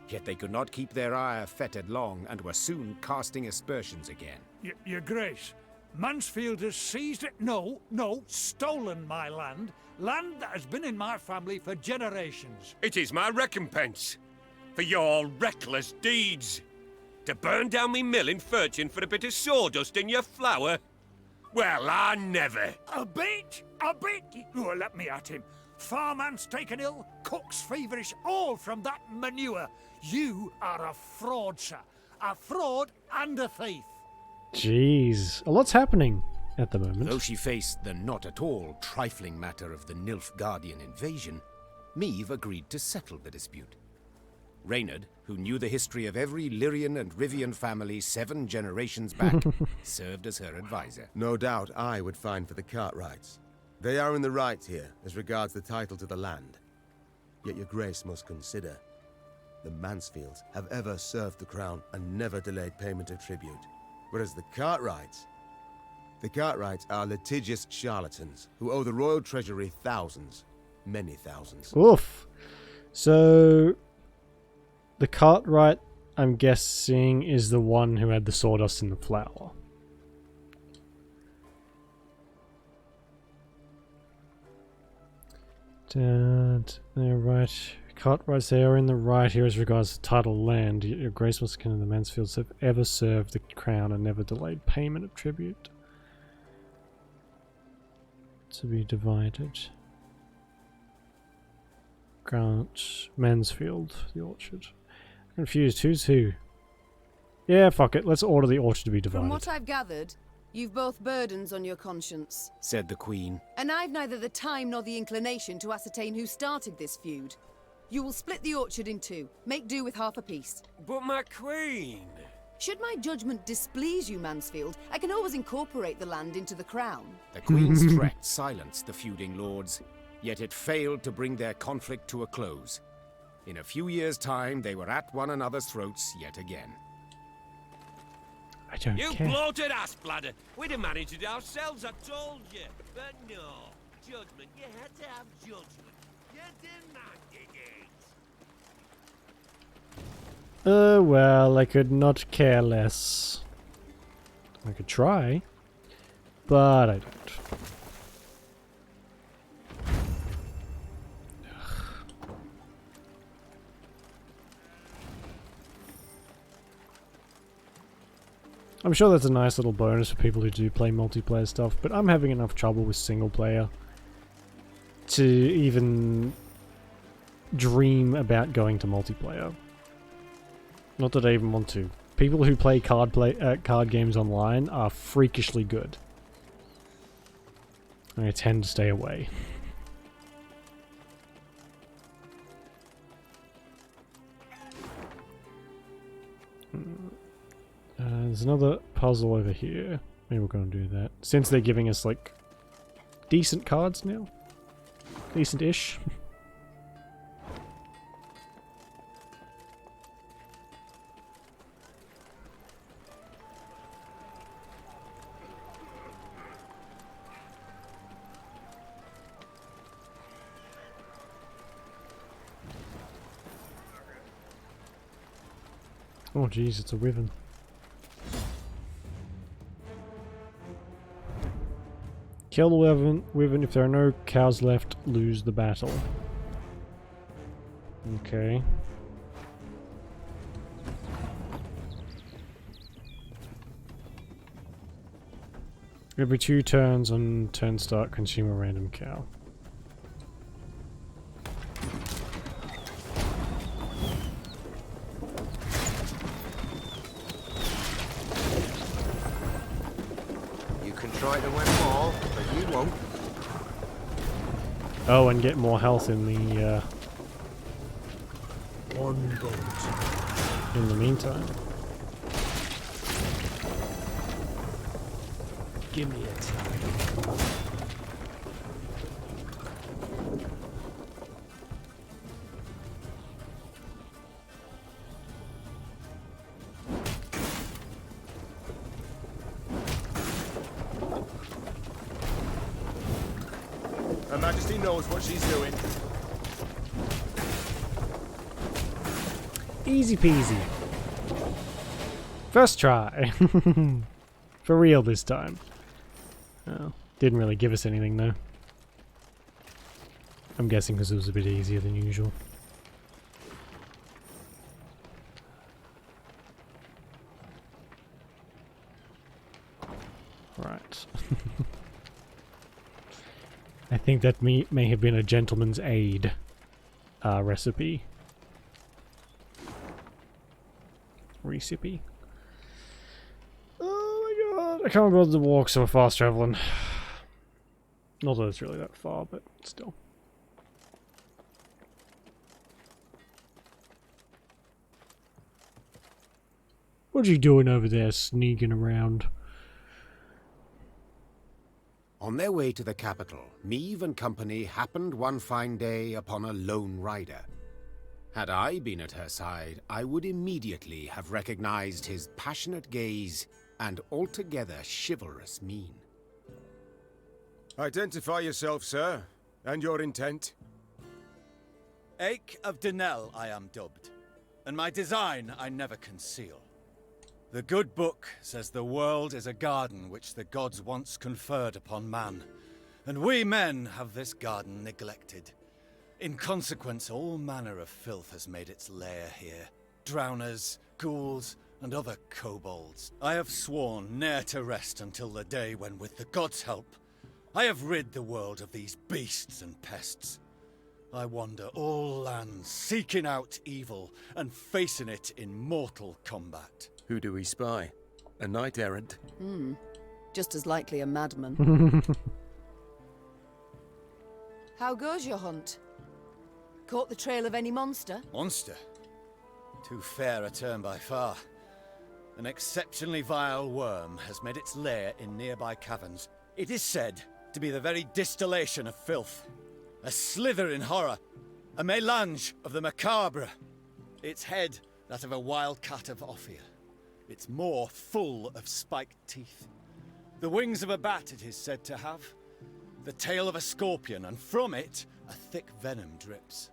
Yet they could not keep their ire fettered long and were soon casting aspersions again. Your Grace, Mansfield has seized it. No, stolen my land. Land that has been in my family for generations. It is my recompense for your reckless deeds. To burn down me mill in Furchin for a bit of sawdust in your flour? Well, I never. A bit? Oh, let me at him. Farman's taken ill, cook's feverish, all from that manure. You are a fraud, sir. A fraud and a thief. Jeez. A lot's happening at the moment. Though she faced the not at all trifling matter of the Nilfgaardian invasion, Meve agreed to settle the dispute. Reynard, who knew the history of every Lyrian and Rivian family 7 generations back, served as her advisor. No doubt I would find for the Cartwrights. They are in the right here, as regards the title to the land. Yet your grace must consider, the Mansfields have ever served the crown and never delayed payment of tribute. Whereas the Cartwrights are litigious charlatans who owe the royal treasury thousands, many thousands. Oof. So, the Cartwright, I'm guessing, is the one who had the sawdust in the flour. They're right. Cartwrights, they are in the right here as regards to title land. Your Grace must consider the Mansfields have ever served the crown and never delayed payment of tribute. To be divided. Grant Mansfield, the orchard. Confused, who's who? Yeah, fuck it, let's order the orchard to be divided. From what I've gathered, you've both burdens on your conscience, said the Queen. And I've neither the time nor the inclination to ascertain who started this feud. You will split the orchard in 2. Make do with half a piece. But my Queen... Should my judgment displease you, Mansfield, I can always incorporate the land into the crown. The Queen's threat silenced the feuding lords, yet it failed to bring their conflict to a close. In a few years' time, they were at one another's throats yet again. I don't You care. bloated ass bladder. We'd have managed it ourselves, I told you. But no. Judgment. You had to have judgment. You demanded it. Well, I could not care less. I could try, but I don't. I'm sure that's a nice little bonus for people who do play multiplayer stuff, but I'm having enough trouble with single player to even dream about going to multiplayer. Not that I even want to. People who play card games online are freakishly good. I tend to stay away. There's another puzzle over here. Maybe we're going to do that. Since they're giving us, like, decent cards now. Decent-ish. Oh jeez, it's a wyvern. Kill the wyvern. If there are no cows left, lose the battle. Okay. Every 2 turns on turn start, consume a random cow. Try to win them all, but you won't. Oh, and get more health in the in the meantime. Give me a time. Her Majesty knows what she's doing. Easy peasy. First try. For real this time. Oh, didn't really give us anything though. I'm guessing because it was a bit easier than usual. Right. I think that may have been a gentleman's aid recipe. Recipe. Oh my god, I can't bother to walk so fast traveling. Not that it's really that far, but still. What are you doing over there, sneaking around? On their way to the capital, Meave and company happened one fine day upon a lone rider. Had I been at her side, I would immediately have recognized his passionate gaze and altogether chivalrous mien. Identify yourself, sir, and your intent. Ake of Denel I am dubbed, and my design I never conceal. The good book says the world is a garden which the gods once conferred upon man, and we men have this garden neglected. In consequence, all manner of filth has made its lair here. Drowners, ghouls, and other kobolds. I have sworn ne'er to rest until the day when, with the gods' help, I have rid the world of these beasts and pests. I wander all lands, seeking out evil and facing it in mortal combat. Who do we spy? A knight-errant? Just as likely a madman. How goes your hunt? Caught the trail of any monster? Monster? Too fair a term by far. An exceptionally vile worm has made its lair in nearby caverns. It is said to be the very distillation of filth. A slither in horror. A melange of the macabre. Its head, that of a wild cat of Ophir. Its maw full of spiked teeth. The wings of a bat it is said to have. The tail of a scorpion, and from it a thick venom drips.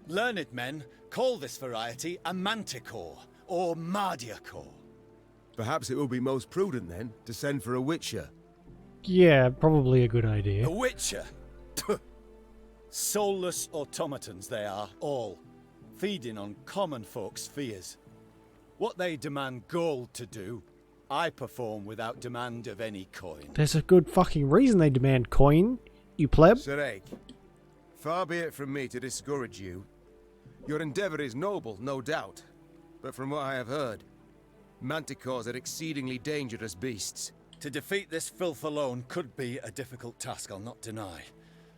Learned men call this variety a manticore, or mardiacore. Perhaps it will be most prudent, then, to send for a witcher. Yeah, probably a good idea. A witcher? Soulless automatons they are, all, feeding on common folks' fears. What they demand gold to do, I perform without demand of any coin. There's a good fucking reason they demand coin, you pleb. Sir Ake, far be it from me to discourage you. Your endeavour is noble, no doubt. But from what I have heard, manticores are exceedingly dangerous beasts. To defeat this filth alone could be a difficult task, I'll not deny.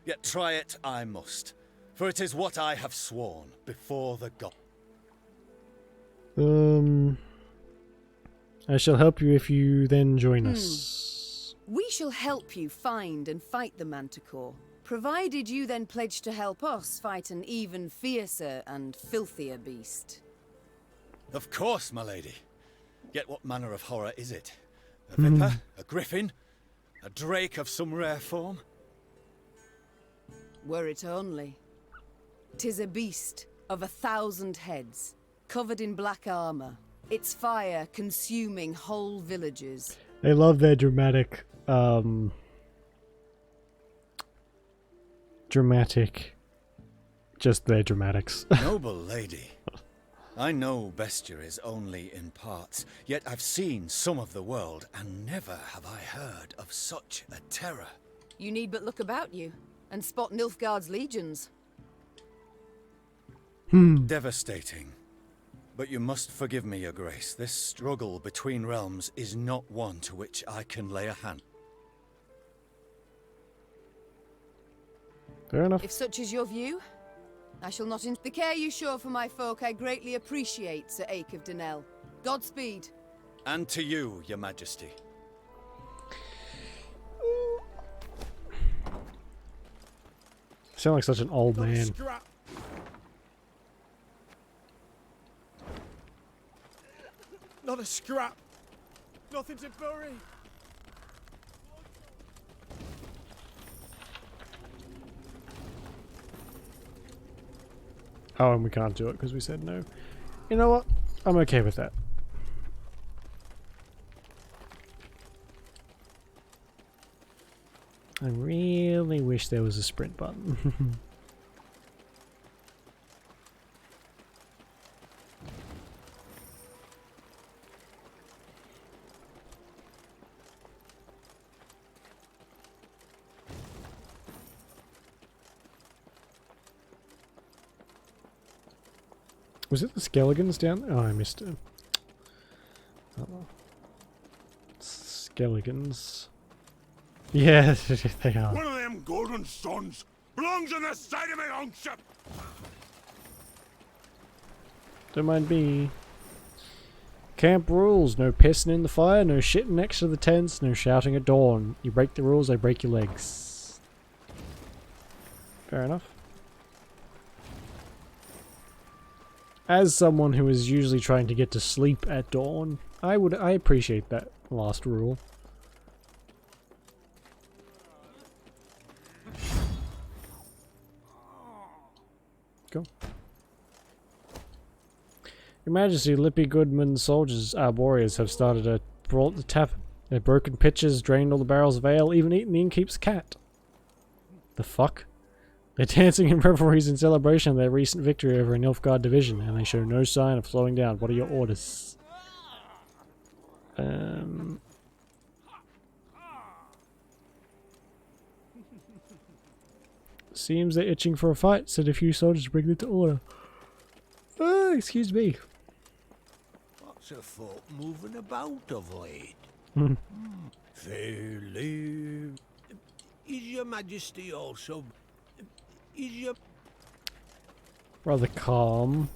Yet try it I must, for it is what I have sworn before the god. I shall help you if you then join us. We shall help you find and fight the manticore, provided you then pledge to help us fight an even fiercer and filthier beast. Of course, my lady. Yet what manner of horror is it? A viper? A griffin? A drake of some rare form? Were it only. 'Tis a beast of 1,000 heads, covered in black armor, its fire consuming whole villages. I love their dramatic, just their dramatics. Noble lady. I know bestiary is only in parts, yet I've seen some of the world, and never have I heard of such a terror. You need but look about you, and spot Nilfgaard's legions. Devastating. But you must forgive me, your grace. This struggle between realms is not one to which I can lay a hand. Fair enough. If such is your view, I shall not the care you show for my folk I greatly appreciate, Sir Ake of Denel. Godspeed. And to you, your majesty. Sound like such an old man. Not a scrap. Nothing to bury. Oh, and we can't do it because we said no. You know what? I'm okay with that. I really wish there was a sprint button. Was it the skeletons down there? Oh, I missed it. Oh. Skeletons. Yeah, they are. One of them golden sons belongs on the side of my own ship. Don't mind me. Camp rules. No pissing in the fire, no shitting next to the tents, no shouting at dawn. You break the rules, I break your legs. Fair enough. As someone who is usually trying to get to sleep at dawn, I appreciate that last rule. Go. Your Majesty, Lippy Goodman's soldiers, our warriors, have started a brawl at the tavern. They've broken pitchers, drained all the barrels of ale, even eaten the innkeep's cat. The fuck? They're dancing in revelries in celebration of their recent victory over a Nilfgaard division, and they show no sign of slowing down. What are your orders? Seems they're itching for a fight. Send a few soldiers to bring them to order. Excuse me. Lots of folk moving about of late. Fairly. Is your Majesty also... Is your... Rather calm.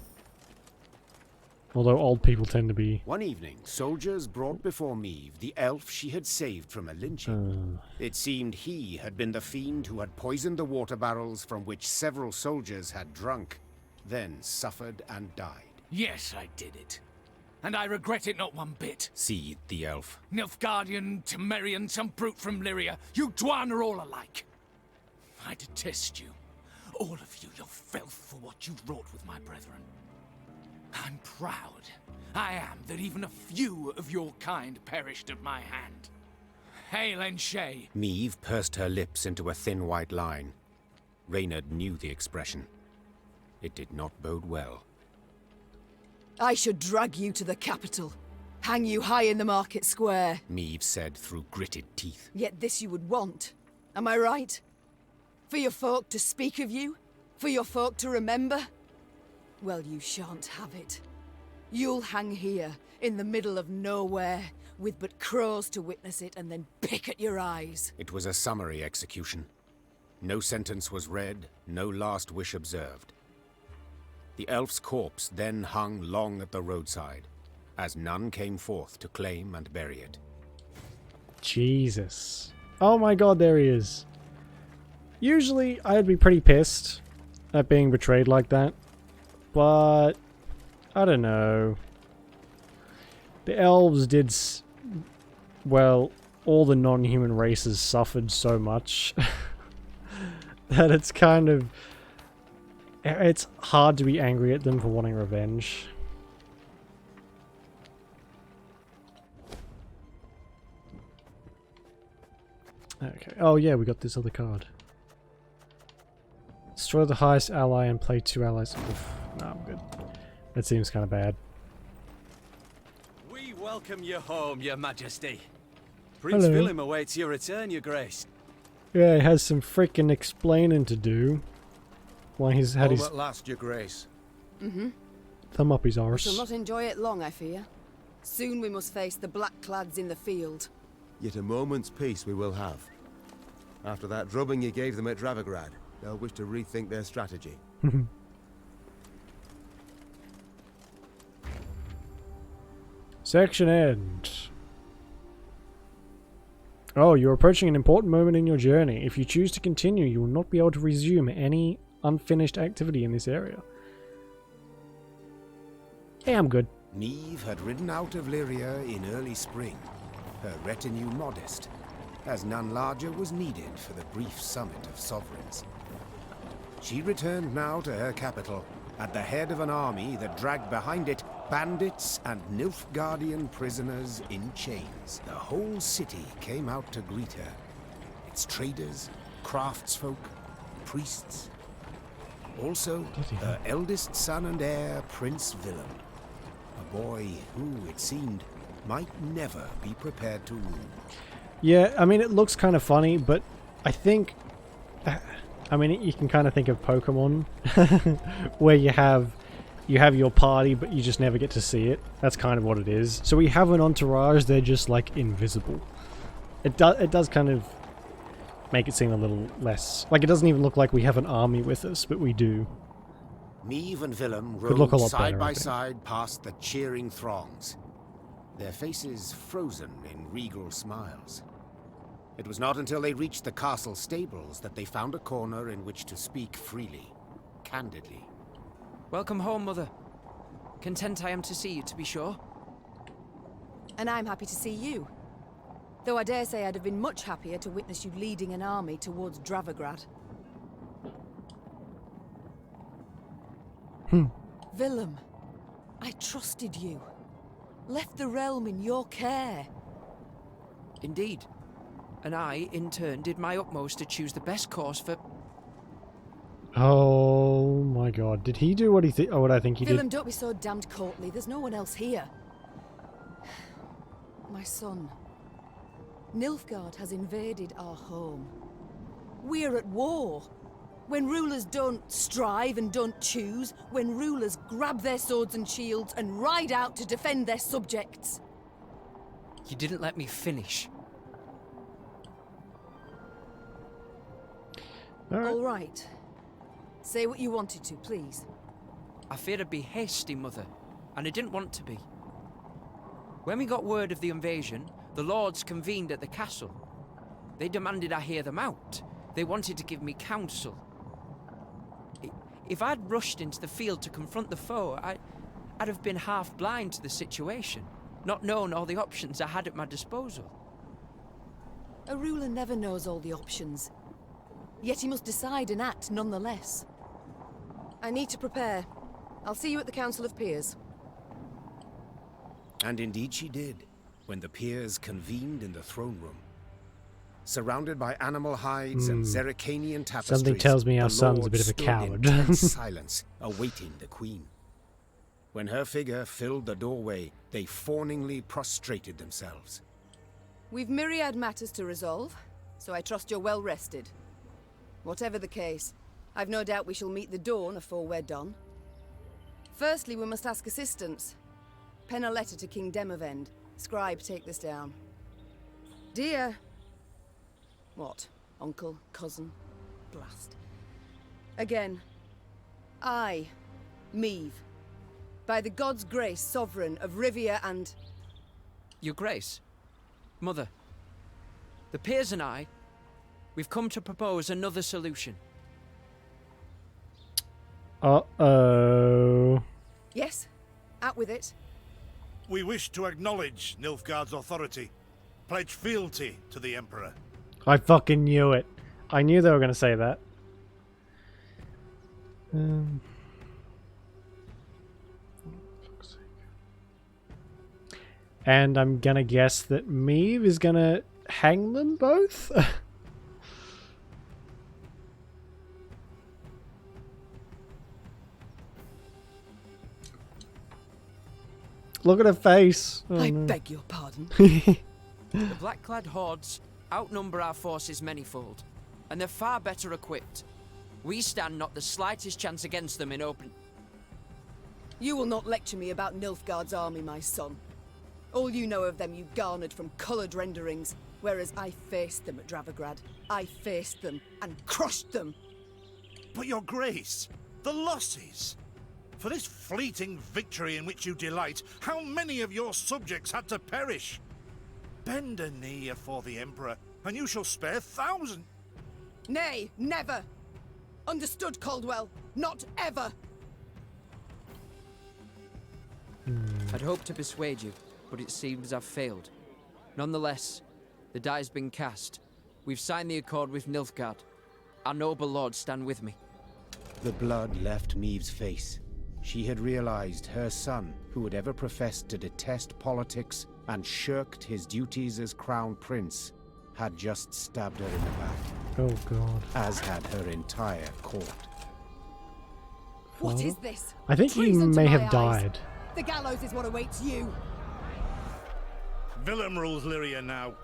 Although old people tend to be. One evening, soldiers brought before Meve the elf she had saved from a lynching. It seemed he had been the fiend who had poisoned the water barrels from which several soldiers had drunk, then suffered and died. Yes, I did it. And I regret it not one bit. Seethed the elf. Nilfgaardian, Temerian, some brute from Lyria, you Dwan are all alike. I detest you. All of you, your filth for what you wrought with my brethren. I'm proud. I am that even a few of your kind perished at my hand. Hail Enshay! Meve pursed her lips into a thin white line. Reynard knew the expression. It did not bode well. I should drag you to the capital. Hang you high in the market square. Meve said through gritted teeth. Yet this you would want. Am I right? For your folk to speak of you? For your folk to remember? Well, you shan't have it. You'll hang here, in the middle of nowhere, with but crows to witness it and then pick at your eyes. It was a summary execution. No sentence was read, no last wish observed. The elf's corpse then hung long at the roadside, as none came forth to claim and bury it. Jesus. Oh my god, there he is. Usually, I'd be pretty pissed at being betrayed like that. But, I don't know. The elves did... well, all the non-human races suffered so much that it's kind of... it's hard to be angry at them for wanting revenge. Okay. Oh yeah, we got this other card. Destroy the highest ally and play 2 allies. Oof. No, I'm good. That seems kind of bad. We welcome you home, your Majesty. Prince Willem awaits your return, your grace. Yeah, he has some freaking explaining to do. Why he's had his at last, your grace. thumb up his We arse. shall not enjoy it long, I fear. Soon we must face the blackclads in the field. Yet a moment's peace we will have. After that drubbing you gave them at Dravigrad, they'll wish to rethink their strategy. Section end. Oh, you're approaching an important moment in your journey. If you choose to continue, you will not be able to resume any unfinished activity in this area. Yeah, I'm good. Meve had ridden out of Lyria in early spring, her retinue modest, as none larger was needed for the brief summit of sovereigns. She returned now to her capital, at the head of an army that dragged behind it bandits and Nilfgaardian prisoners in chains. The whole city came out to greet her, its traders, craftsfolk, priests. Also, her eldest son and heir, Prince Willem. A boy who, it seemed, might never be prepared to rule. Yeah, I mean, it looks kind of funny, but I think... I mean, you can kind of think of Pokemon, where you have your party, but you just never get to see it. That's kind of what it is. So we have an entourage, they're just, like, invisible. It does kind of make it seem a little less... Like, it doesn't even look like we have an army with us, but we do. Meve and Willem Could look a rode lot side better, by I think. side past the cheering throngs, their faces frozen in regal smiles. It was not until they reached the castle stables that they found a corner in which to speak freely, candidly. Welcome home, Mother. Content I am to see you, to be sure. And I'm happy to see you. Though I dare say I'd have been much happier to witness you leading an army towards Dravigrad. Willem, I trusted you. Left the realm in your care. Indeed. And I, in turn, did my utmost to choose the best course for... Oh my god. Did he do what what I think he Willem, did? don't be so damned courtly. There's no one else here. My son. Nilfgaard has invaded our home. We're at war. When rulers don't strive and don't choose, when rulers grab their swords and shields and ride out to defend their subjects. You didn't let me finish. All right. Say what you wanted to, please. I feared I'd be hasty, Mother, and I didn't want to be. When we got word of the invasion, the lords convened at the castle. They demanded I hear them out. They wanted to give me counsel. If I'd rushed into the field to confront the foe, I'd have been half blind to the situation, not known all the options I had at my disposal. A ruler never knows all the options. Yet he must decide and act nonetheless. I need to prepare. I'll see you at the Council of Peers. And indeed she did, when the peers convened in the throne room. Surrounded by animal hides and Zerrikanian tapestries, Something tells me our the son's a lords bit of a stood coward. in tense silence, awaiting the queen. When her figure filled the doorway, they fawningly prostrated themselves. We've myriad matters to resolve, so I trust you're well rested. Whatever the case, I've no doubt we shall meet the dawn afore we're done. Firstly, we must ask assistance. Pen a letter to King Demavend. Scribe, take this down. Dear... What? Uncle? Cousin? Blast. Again. I, Meve, by the god's grace, sovereign of Rivia and... Your Grace. Mother. The peers and I, we've come to propose another solution. Uh-oh. Yes? Out with it. We wish to acknowledge Nilfgaard's authority, pledge fealty to the Emperor. I fucking knew it. I knew they were going to say that. And I'm going to guess that Meve is going to hang them both? Look at her face. Oh, I no. beg your pardon. The black-clad hordes outnumber our forces manyfold, and they're far better equipped. We stand not the slightest chance against them in open... You will not lecture me about Nilfgaard's army, my son. All you know of them you garnered from coloured renderings, whereas I faced them at Dravigrad. I faced them and crushed them. But your grace, the losses. For this fleeting victory in which you delight, how many of your subjects had to perish? Bend a knee afore the Emperor, and you shall spare thousands. Nay, never! Understood, Caldwell? Not ever! I'd hoped to persuade you, but it seems I've failed. Nonetheless, the die's been cast. We've signed the accord with Nilfgaard. Our noble lords stand with me. The blood left Meve's face. She had realized her son, who had ever professed to detest politics and shirked his duties as crown prince, had just stabbed her in the back. Oh god. As had her entire court. What is this? I think he Treason to may my have eyes. died. The gallows is what awaits you. Willem rules Lyria now.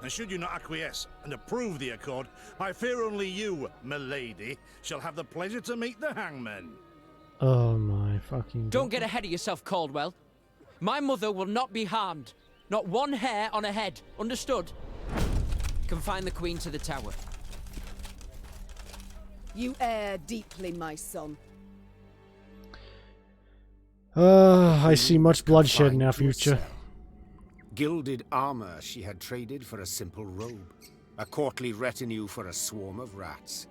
And should you not acquiesce and approve the accord, I fear only you, milady, shall have the pleasure to meet the hangman. Oh my fucking Don't get ahead of yourself, Caldwell. My mother will not be harmed. Not one hair on her head. Understood? Confine the Queen to the tower. You err deeply, my son. I see much bloodshed in our future. Gilded armor she had traded for a simple robe. A courtly retinue for a swarm of rats.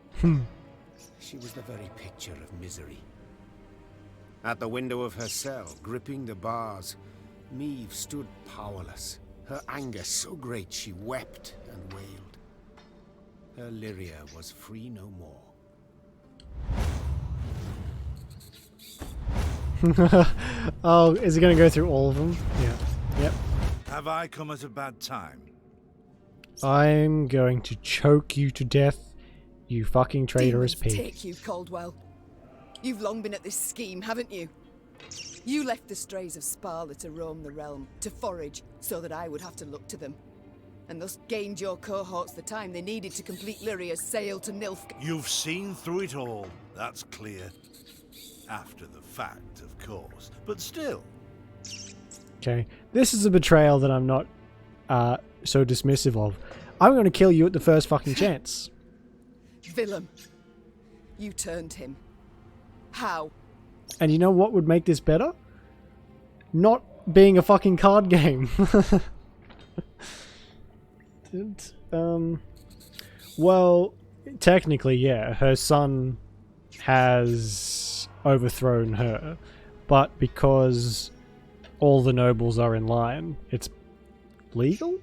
She was the very picture of misery. At the window of her cell, gripping the bars, Meve stood powerless, her anger so great she wept and wailed. Her Lyria was free no more. Oh, is he going to go through all of them? Yeah. Yep. Have I come at a bad time? I'm going to choke you to death, you fucking traitorous Demons pig. take you, Caldwell. You've long been at this scheme, haven't you? You left the strays of Sparla to roam the realm, to forage, so that I would have to look to them. And thus gained your cohorts the time they needed to complete Lyria's sail to Nilfgaard. You've seen through it all, that's clear. After the fact, of course, but still. Okay, this is a betrayal that I'm not so dismissive of. I'm going to kill you at the first fucking chance. Willem, you turned him. How? And you know what would make this better? Not being a fucking card game. Well, technically, yeah, her son has overthrown her, but because all the nobles are in line, it's legal?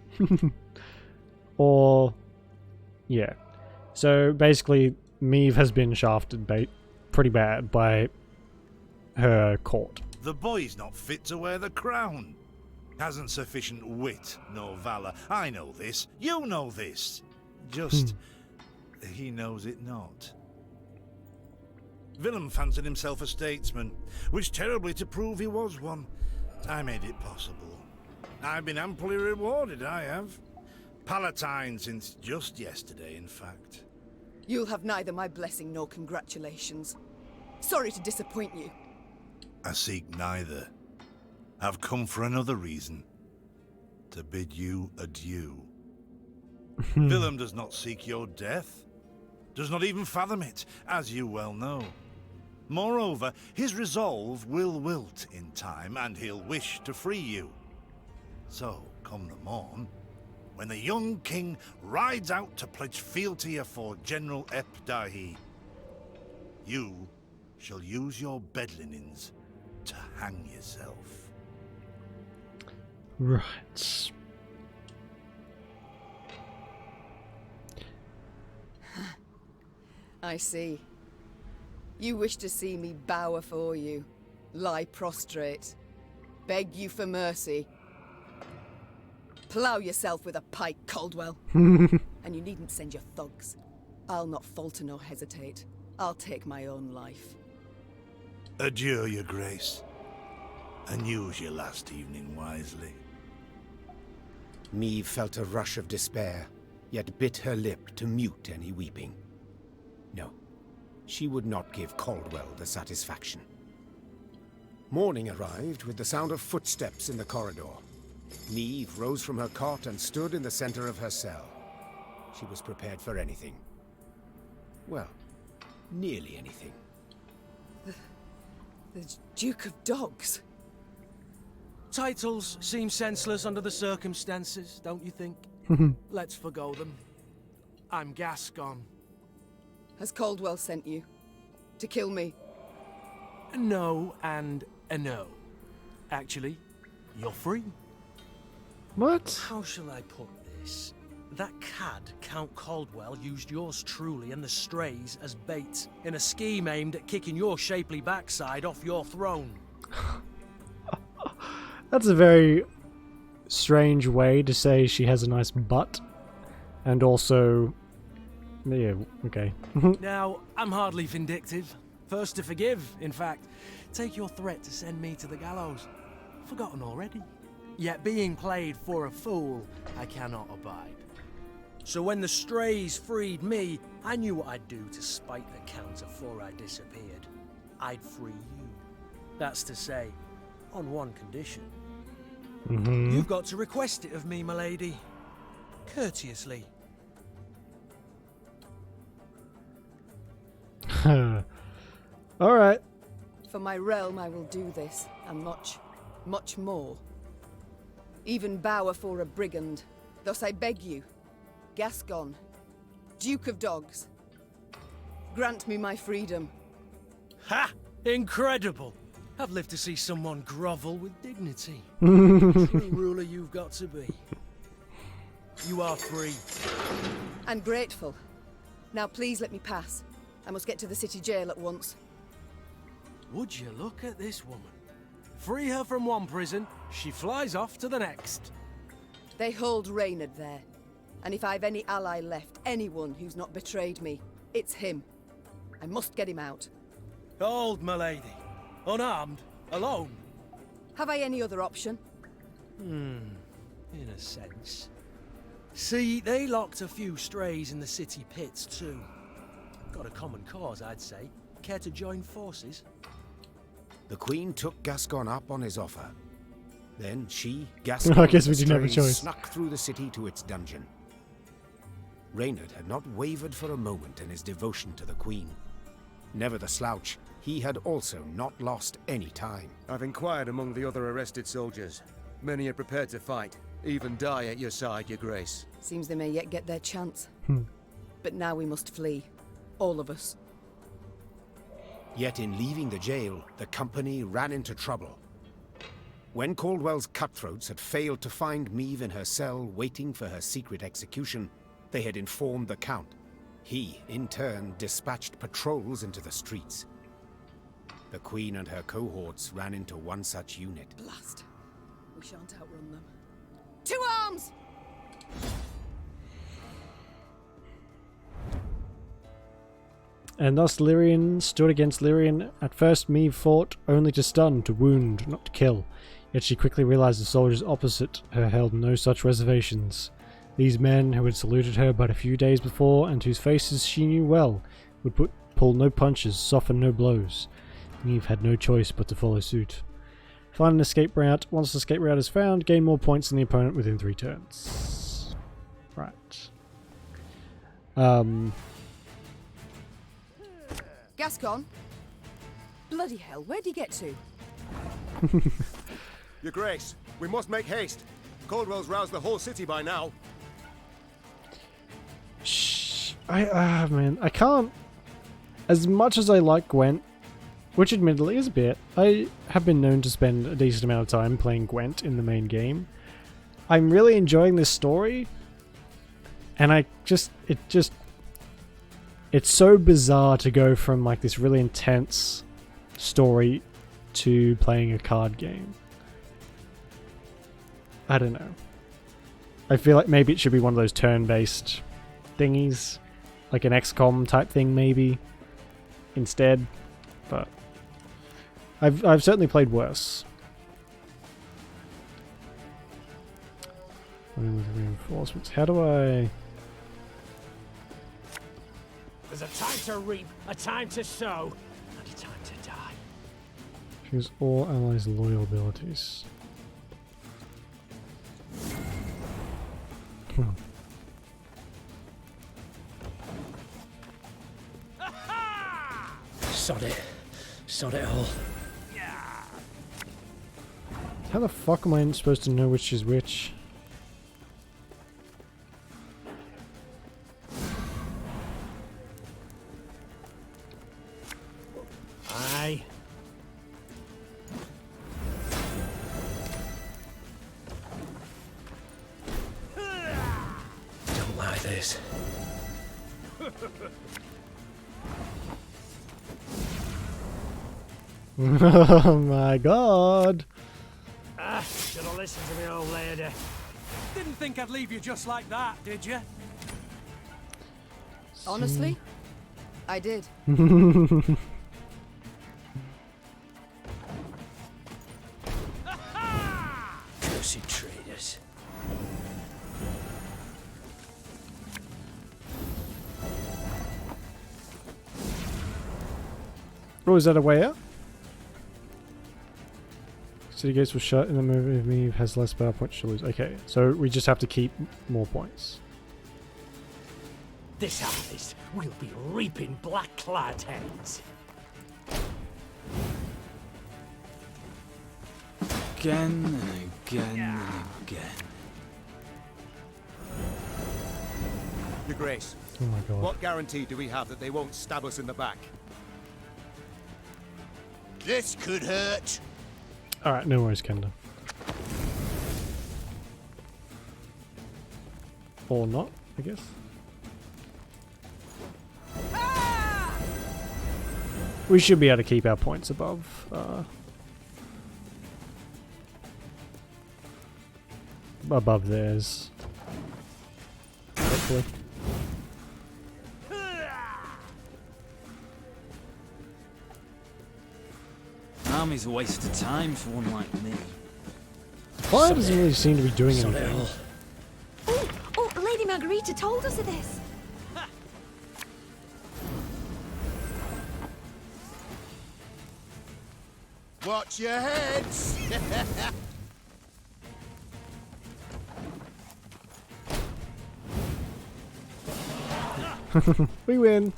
Or, yeah. So basically, Meve has been shafted pretty bad by her court. The boy's not fit to wear the crown. Hasn't sufficient wit nor valor. I know this. You know this. Just, he knows it not. Willem fancied himself a statesman, which terribly to prove he was one. I made it possible. I've been amply rewarded, I have. Palatine since just yesterday, in fact. You'll have neither my blessing nor congratulations. Sorry to disappoint you. I seek neither. I've come for another reason. To bid you adieu. Willem does not seek your death. Does not even fathom it, as you well know. Moreover, his resolve will wilt in time, and he'll wish to free you. So, come the morn, when the young king rides out to pledge fealty afore General Ep Dahi, you shall use your bed linens to hang yourself. Right. I see. You wish to see me bow afore you, lie prostrate, beg you for mercy. Plough yourself with a pike, Caldwell. And you needn't send your thugs. I'll not falter nor hesitate. I'll take my own life. Adieu, your grace, and use your last evening wisely. Meve felt a rush of despair, yet bit her lip to mute any weeping. No, she would not give Caldwell the satisfaction. Morning arrived with the sound of footsteps in the corridor. Meve rose from her cot and stood in the center of her cell. She was prepared for anything. Well, nearly anything. The Duke of Dogs. Titles seem senseless under the circumstances, don't you think? Let's forgo them. I'm Gascon. Has Caldwell sent you? To kill me? No and a no. Actually, you're free. What? How shall I put this? That cad, Count Caldwell, used yours truly and the strays as bait in a scheme aimed at kicking your shapely backside off your throne. That's a very strange way to say she has a nice butt. And also... Yeah, okay. Now, I'm hardly vindictive. First to forgive, in fact. Take your threat to send me to the gallows. Forgotten already. Yet being played for a fool, I cannot abide. So when the strays freed me, I knew what I'd do to spite the Count afore I disappeared. I'd free you. That's to say, on one condition. You've got to request it of me, my lady. Courteously. Alright. For my realm I will do this, and much, much more. Even bow afore a brigand. Thus I beg you, Gascon, Duke of Dogs, grant me my freedom. Ha! Incredible! I've lived to see someone grovel with dignity. True ruler you've got to be. You are free. And grateful. Now please let me pass. I must get to the city jail at once. Would you look at this woman? Free her from one prison, she flies off to the next. They hold Reynard there. And if I've any ally left, anyone who's not betrayed me, it's him. I must get him out. Hold, my lady. Unarmed? Alone? Have I any other option? In a sense. See, they locked a few strays in the city pits too. Got a common cause, I'd say. Care to join forces? The Queen took Gascon up on his offer. Then she, Gascon, I guess we and the didn't have a strays choice. snuck through the city to its dungeon. Reynard had not wavered for a moment in his devotion to the Queen. Never the slouch, he had also not lost any time. I've inquired among the other arrested soldiers. Many are prepared to fight, even die at your side, your grace. Seems they may yet get their chance. But now we must flee. All of us. Yet in leaving the jail, the company ran into trouble. When Caldwell's cutthroats had failed to find Meve in her cell waiting for her secret execution, they had informed the Count. He, in turn, dispatched patrols into the streets. The Queen and her cohorts ran into one such unit. Blast. We shan't outrun them. To arms! And thus Lyrian stood against Lyrian. At first Meve fought only to stun, to wound, not to kill. Yet she quickly realized the soldiers opposite her held no such reservations. These men, who had saluted her but a few days before, and whose faces she knew well, would pull no punches, soften no blows. Meve had no choice but to follow suit. Find an escape route. Once the escape route is found, gain more points than the opponent within 3 turns. Right. Gascon? Bloody hell, where'd he get to? Your grace, we must make haste. Caldwell's roused the whole city by now. Shh. Man, I can't... As much as I like Gwent, which admittedly is a bit, I have been known to spend a decent amount of time playing Gwent in the main game. I'm really enjoying this story, and it's so bizarre to go from like this really intense story to playing a card game. I don't know. I feel like maybe it should be one of those turn-based thingies, like an XCOM type thing maybe, instead, but I've certainly played worse. Reinforcements. How do I... There's a time to reap, a time to sow, and a time to die. Choose all allies' loyal abilities. Sod it. Sod it all. How the fuck am I supposed to know which is which? Aye. Don't like this. Oh my god! Should have listened to me old lady. Didn't think I'd leave you just like that, did you? Honestly, I did. Cursed traitors. Oh, is that a way out? City gates were shut and the movie has less power points to lose. Okay, so we just have to keep more points. This harvest, we'll be reaping black-clad heads. Again and again and again. Your Grace. Oh my god. What guarantee do we have that they won't stab us in the back? This could hurt. Alright, no worries, Kenda. Or not, I guess. We should be able to keep our points above. Above theirs. Hopefully. Army's a waste of time for one like me. Fire doesn't really seem to be doing anything. Oh, Lady Margarita told us of this. Watch your heads! We win.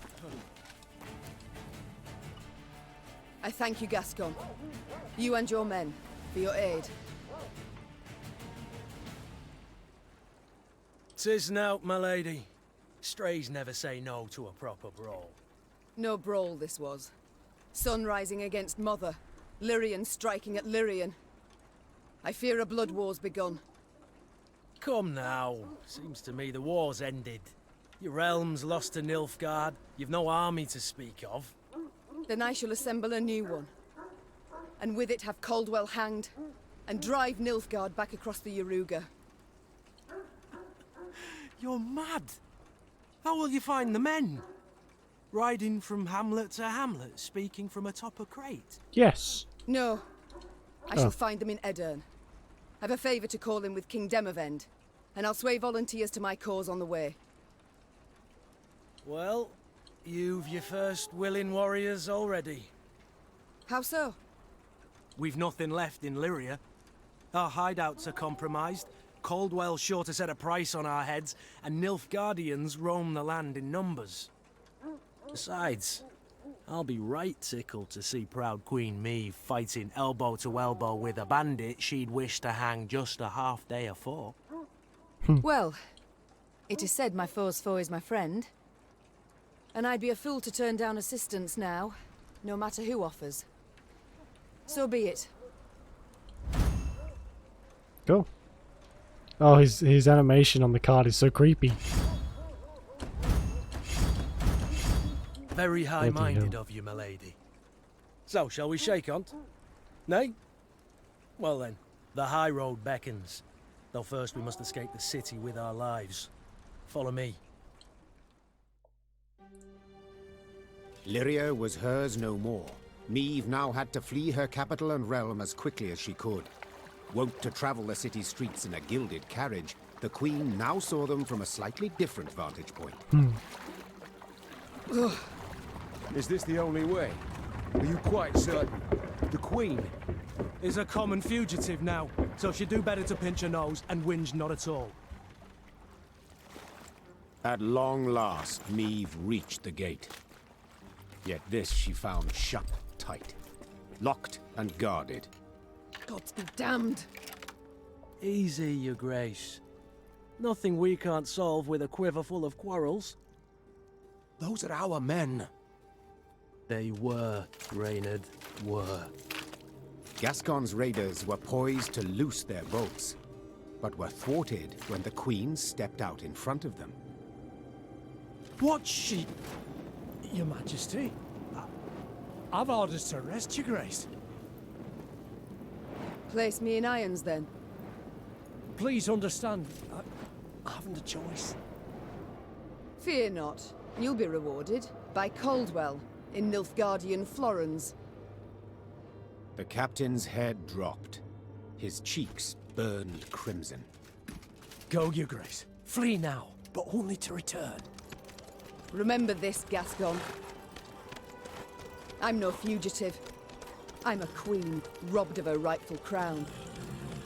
I thank you, Gascon. You and your men, for your aid. 'Tis nought, my lady. Strays never say no to a proper brawl. No brawl this was. Sun rising against Mother. Lyrian striking at Lyrian. I fear a blood war's begun. Come now. Seems to me the war's ended. Your realm's lost to Nilfgaard. You've no army to speak of. Then I shall assemble a new one. And with it have Caldwell hanged, and drive Nilfgaard back across the Yaruga. You're mad. How will you find the men? Riding from hamlet to hamlet, speaking from atop a crate? Yes. No. I shall find them in Edern. I've a favour to call in with King Demavend, and I'll sway volunteers to my cause on the way. Well, you've your first willing warriors already. How so? We've nothing left in Lyria. Our hideouts are compromised, Caldwell's sure to set a price on our heads, and Nilfgaardians roam the land in numbers. Besides, I'll be right tickled to see proud Queen me fighting elbow to elbow with a bandit she'd wish to hang just a half day afore. Well, it is said my foe's foe is my friend. And I'd be a fool to turn down assistance now, no matter who offers. So be it. Cool. Oh, his animation on the card is so creepy. Very high-minded of you, my lady. So, shall we shake on't? Nay? Well then, the high road beckons. Though first we must escape the city with our lives. Follow me. Lyria was hers no more. Meve now had to flee her capital and realm as quickly as she could. Wont to travel the city streets in a gilded carriage, the Queen now saw them from a slightly different vantage point. Is this the only way? Are you quite certain? The Queen Is a common fugitive now, so she'd do better to pinch her nose and whinge not at all. At long last, Meve reached the gate. Yet this she found shut tight, locked and guarded. Gods be damned. Easy, your grace. Nothing we can't solve with a quiver full of quarrels. Those are our men. They were, Reynard, were. Gascon's raiders were poised to loose their boats, but were thwarted when the Queen stepped out in front of them. What she... Your Majesty, I've orders to arrest your Grace. Place me in irons, then. Please understand, I haven't a choice. Fear not. You'll be rewarded by Caldwell in Nilfgaardian Florens. The captain's head dropped. His cheeks burned crimson. Go, your grace. Flee now, but only to return. Remember this, Gascon. I'm no fugitive. I'm a queen, robbed of her rightful crown.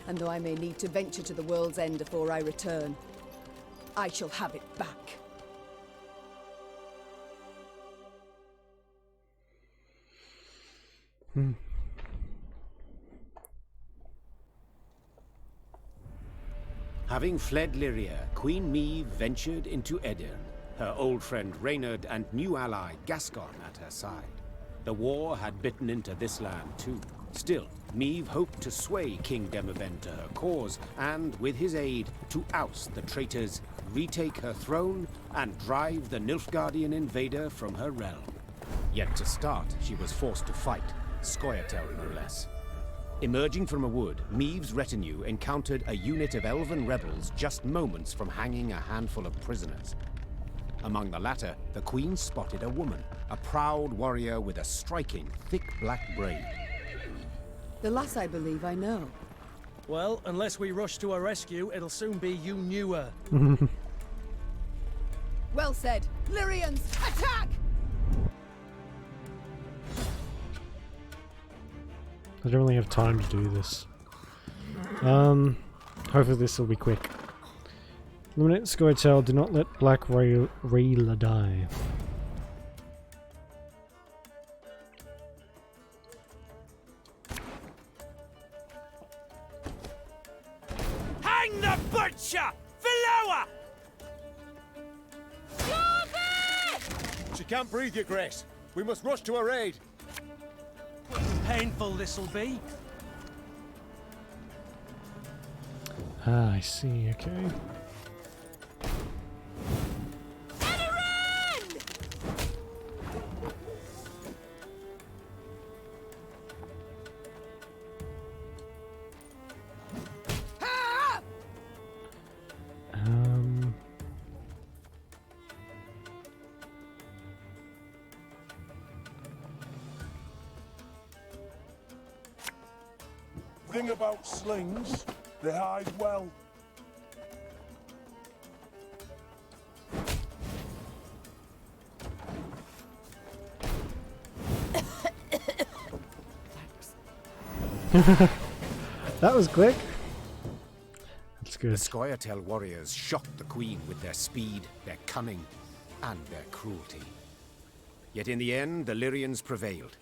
And though I may need to venture to the world's end before I return, I shall have it back. Having fled Lyria, Queen Meve ventured into Edirn, her old friend Reynard and new ally Gascon at her side. The war had bitten into this land too. Still, Meve hoped to sway King Demavend to her cause, and with his aid, to oust the traitors, retake her throne, and drive the Nilfgaardian invader from her realm. Yet to start, she was forced to fight, Scoia'tael no less. Emerging from a wood, Meve's retinue encountered a unit of elven rebels just moments from hanging a handful of prisoners. Among the latter, the Queen spotted a woman, a proud warrior with a striking, thick black braid. The lass I believe I know. Well, unless we rush to her rescue, it'll soon be you knew her. Well said. Lyrians, attack! I don't really have time to do this. Hopefully this will be quick. Eliminate Scoia'tael, do not let Black Rayla die. Hang the butcher! Valoa! She can't breathe, your grace. We must rush to her aid. Painful this'll be. Ah, I see, okay. Thing about slings, they hide well. That was quick. That's good. The Scoia'tael warriors shocked the Queen with their speed, their cunning, and their cruelty. Yet in the end, the Lyrians prevailed.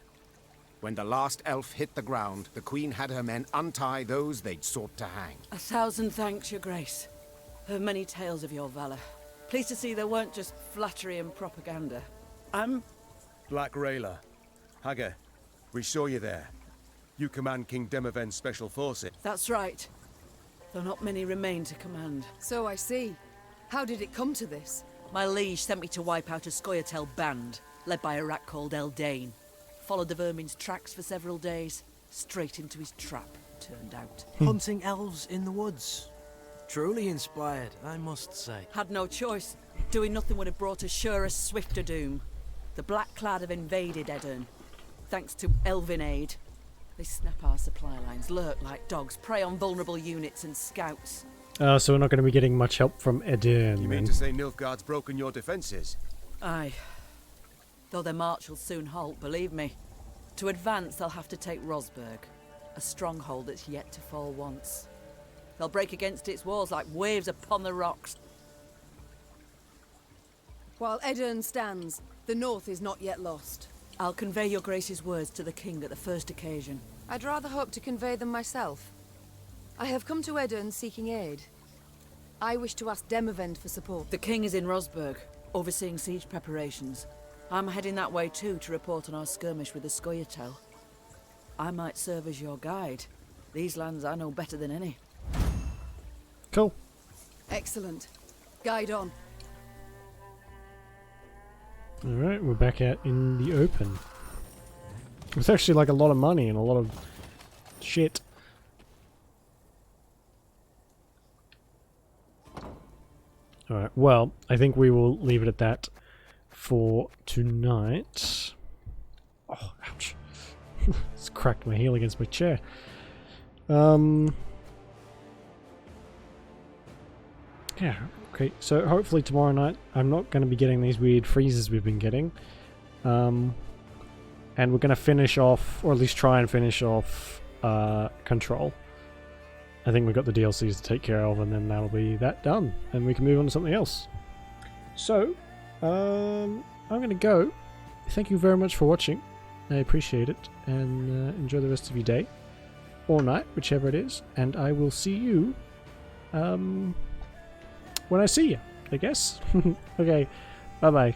When the last elf hit the ground, the Queen had her men untie those they'd sought to hang. 1,000 thanks, your grace. Heard many tales of your valor. Pleased to see they weren't just flattery and propaganda. Black Rayla. Hagar, we saw you there. You command King Demavend's special forces. That's right. Though not many remain to command. So I see. How did it come to this? My liege sent me to wipe out a Scoia'tael band, led by a rat called Eldane. Followed the vermin's tracks for several days. Straight into his trap, turned out. Hunting elves in the woods. Truly inspired, I must say. Had no choice. Doing nothing would have brought us surer, swifter doom. The Black Clad have invaded Edirn. Thanks to elven aid. They snap our supply lines, lurk like dogs, prey on vulnerable units and scouts. So we're not going to be getting much help from Edirn, You mean to say Nilfgaard's broken your defences? Aye. Though their march will soon halt, believe me. To advance, they'll have to take Rosberg, a stronghold that's yet to fall once. They'll break against its walls like waves upon the rocks. While Edirn stands, the north is not yet lost. I'll convey your grace's words to the king at the first occasion. I'd rather hope to convey them myself. I have come to Edirn seeking aid. I wish to ask Demavend for support. The king is in Rosberg, overseeing siege preparations. I'm heading that way too to report on our skirmish with the Scoia'tael. I might serve as your guide. These lands I know better than any. Cool. Excellent. Guide on. Alright, we're back out in the open. It's actually like a lot of money and a lot of shit. Alright, well, I think we will leave it at that for tonight. Oh, ouch. It's cracked my heel against my chair. Yeah, okay, so hopefully tomorrow night I'm not going to be getting these weird freezes we've been getting. And we're going to finish off, or at least try and finish off, Control. I think we've got the DLCs to take care of, and then that'll be that done, and we can move on to something else. So, I'm going to go. Thank you very much for watching. I appreciate it, and enjoy the rest of your day, or night, whichever it is, and I will see you, when I see you, I guess. Okay, bye-bye.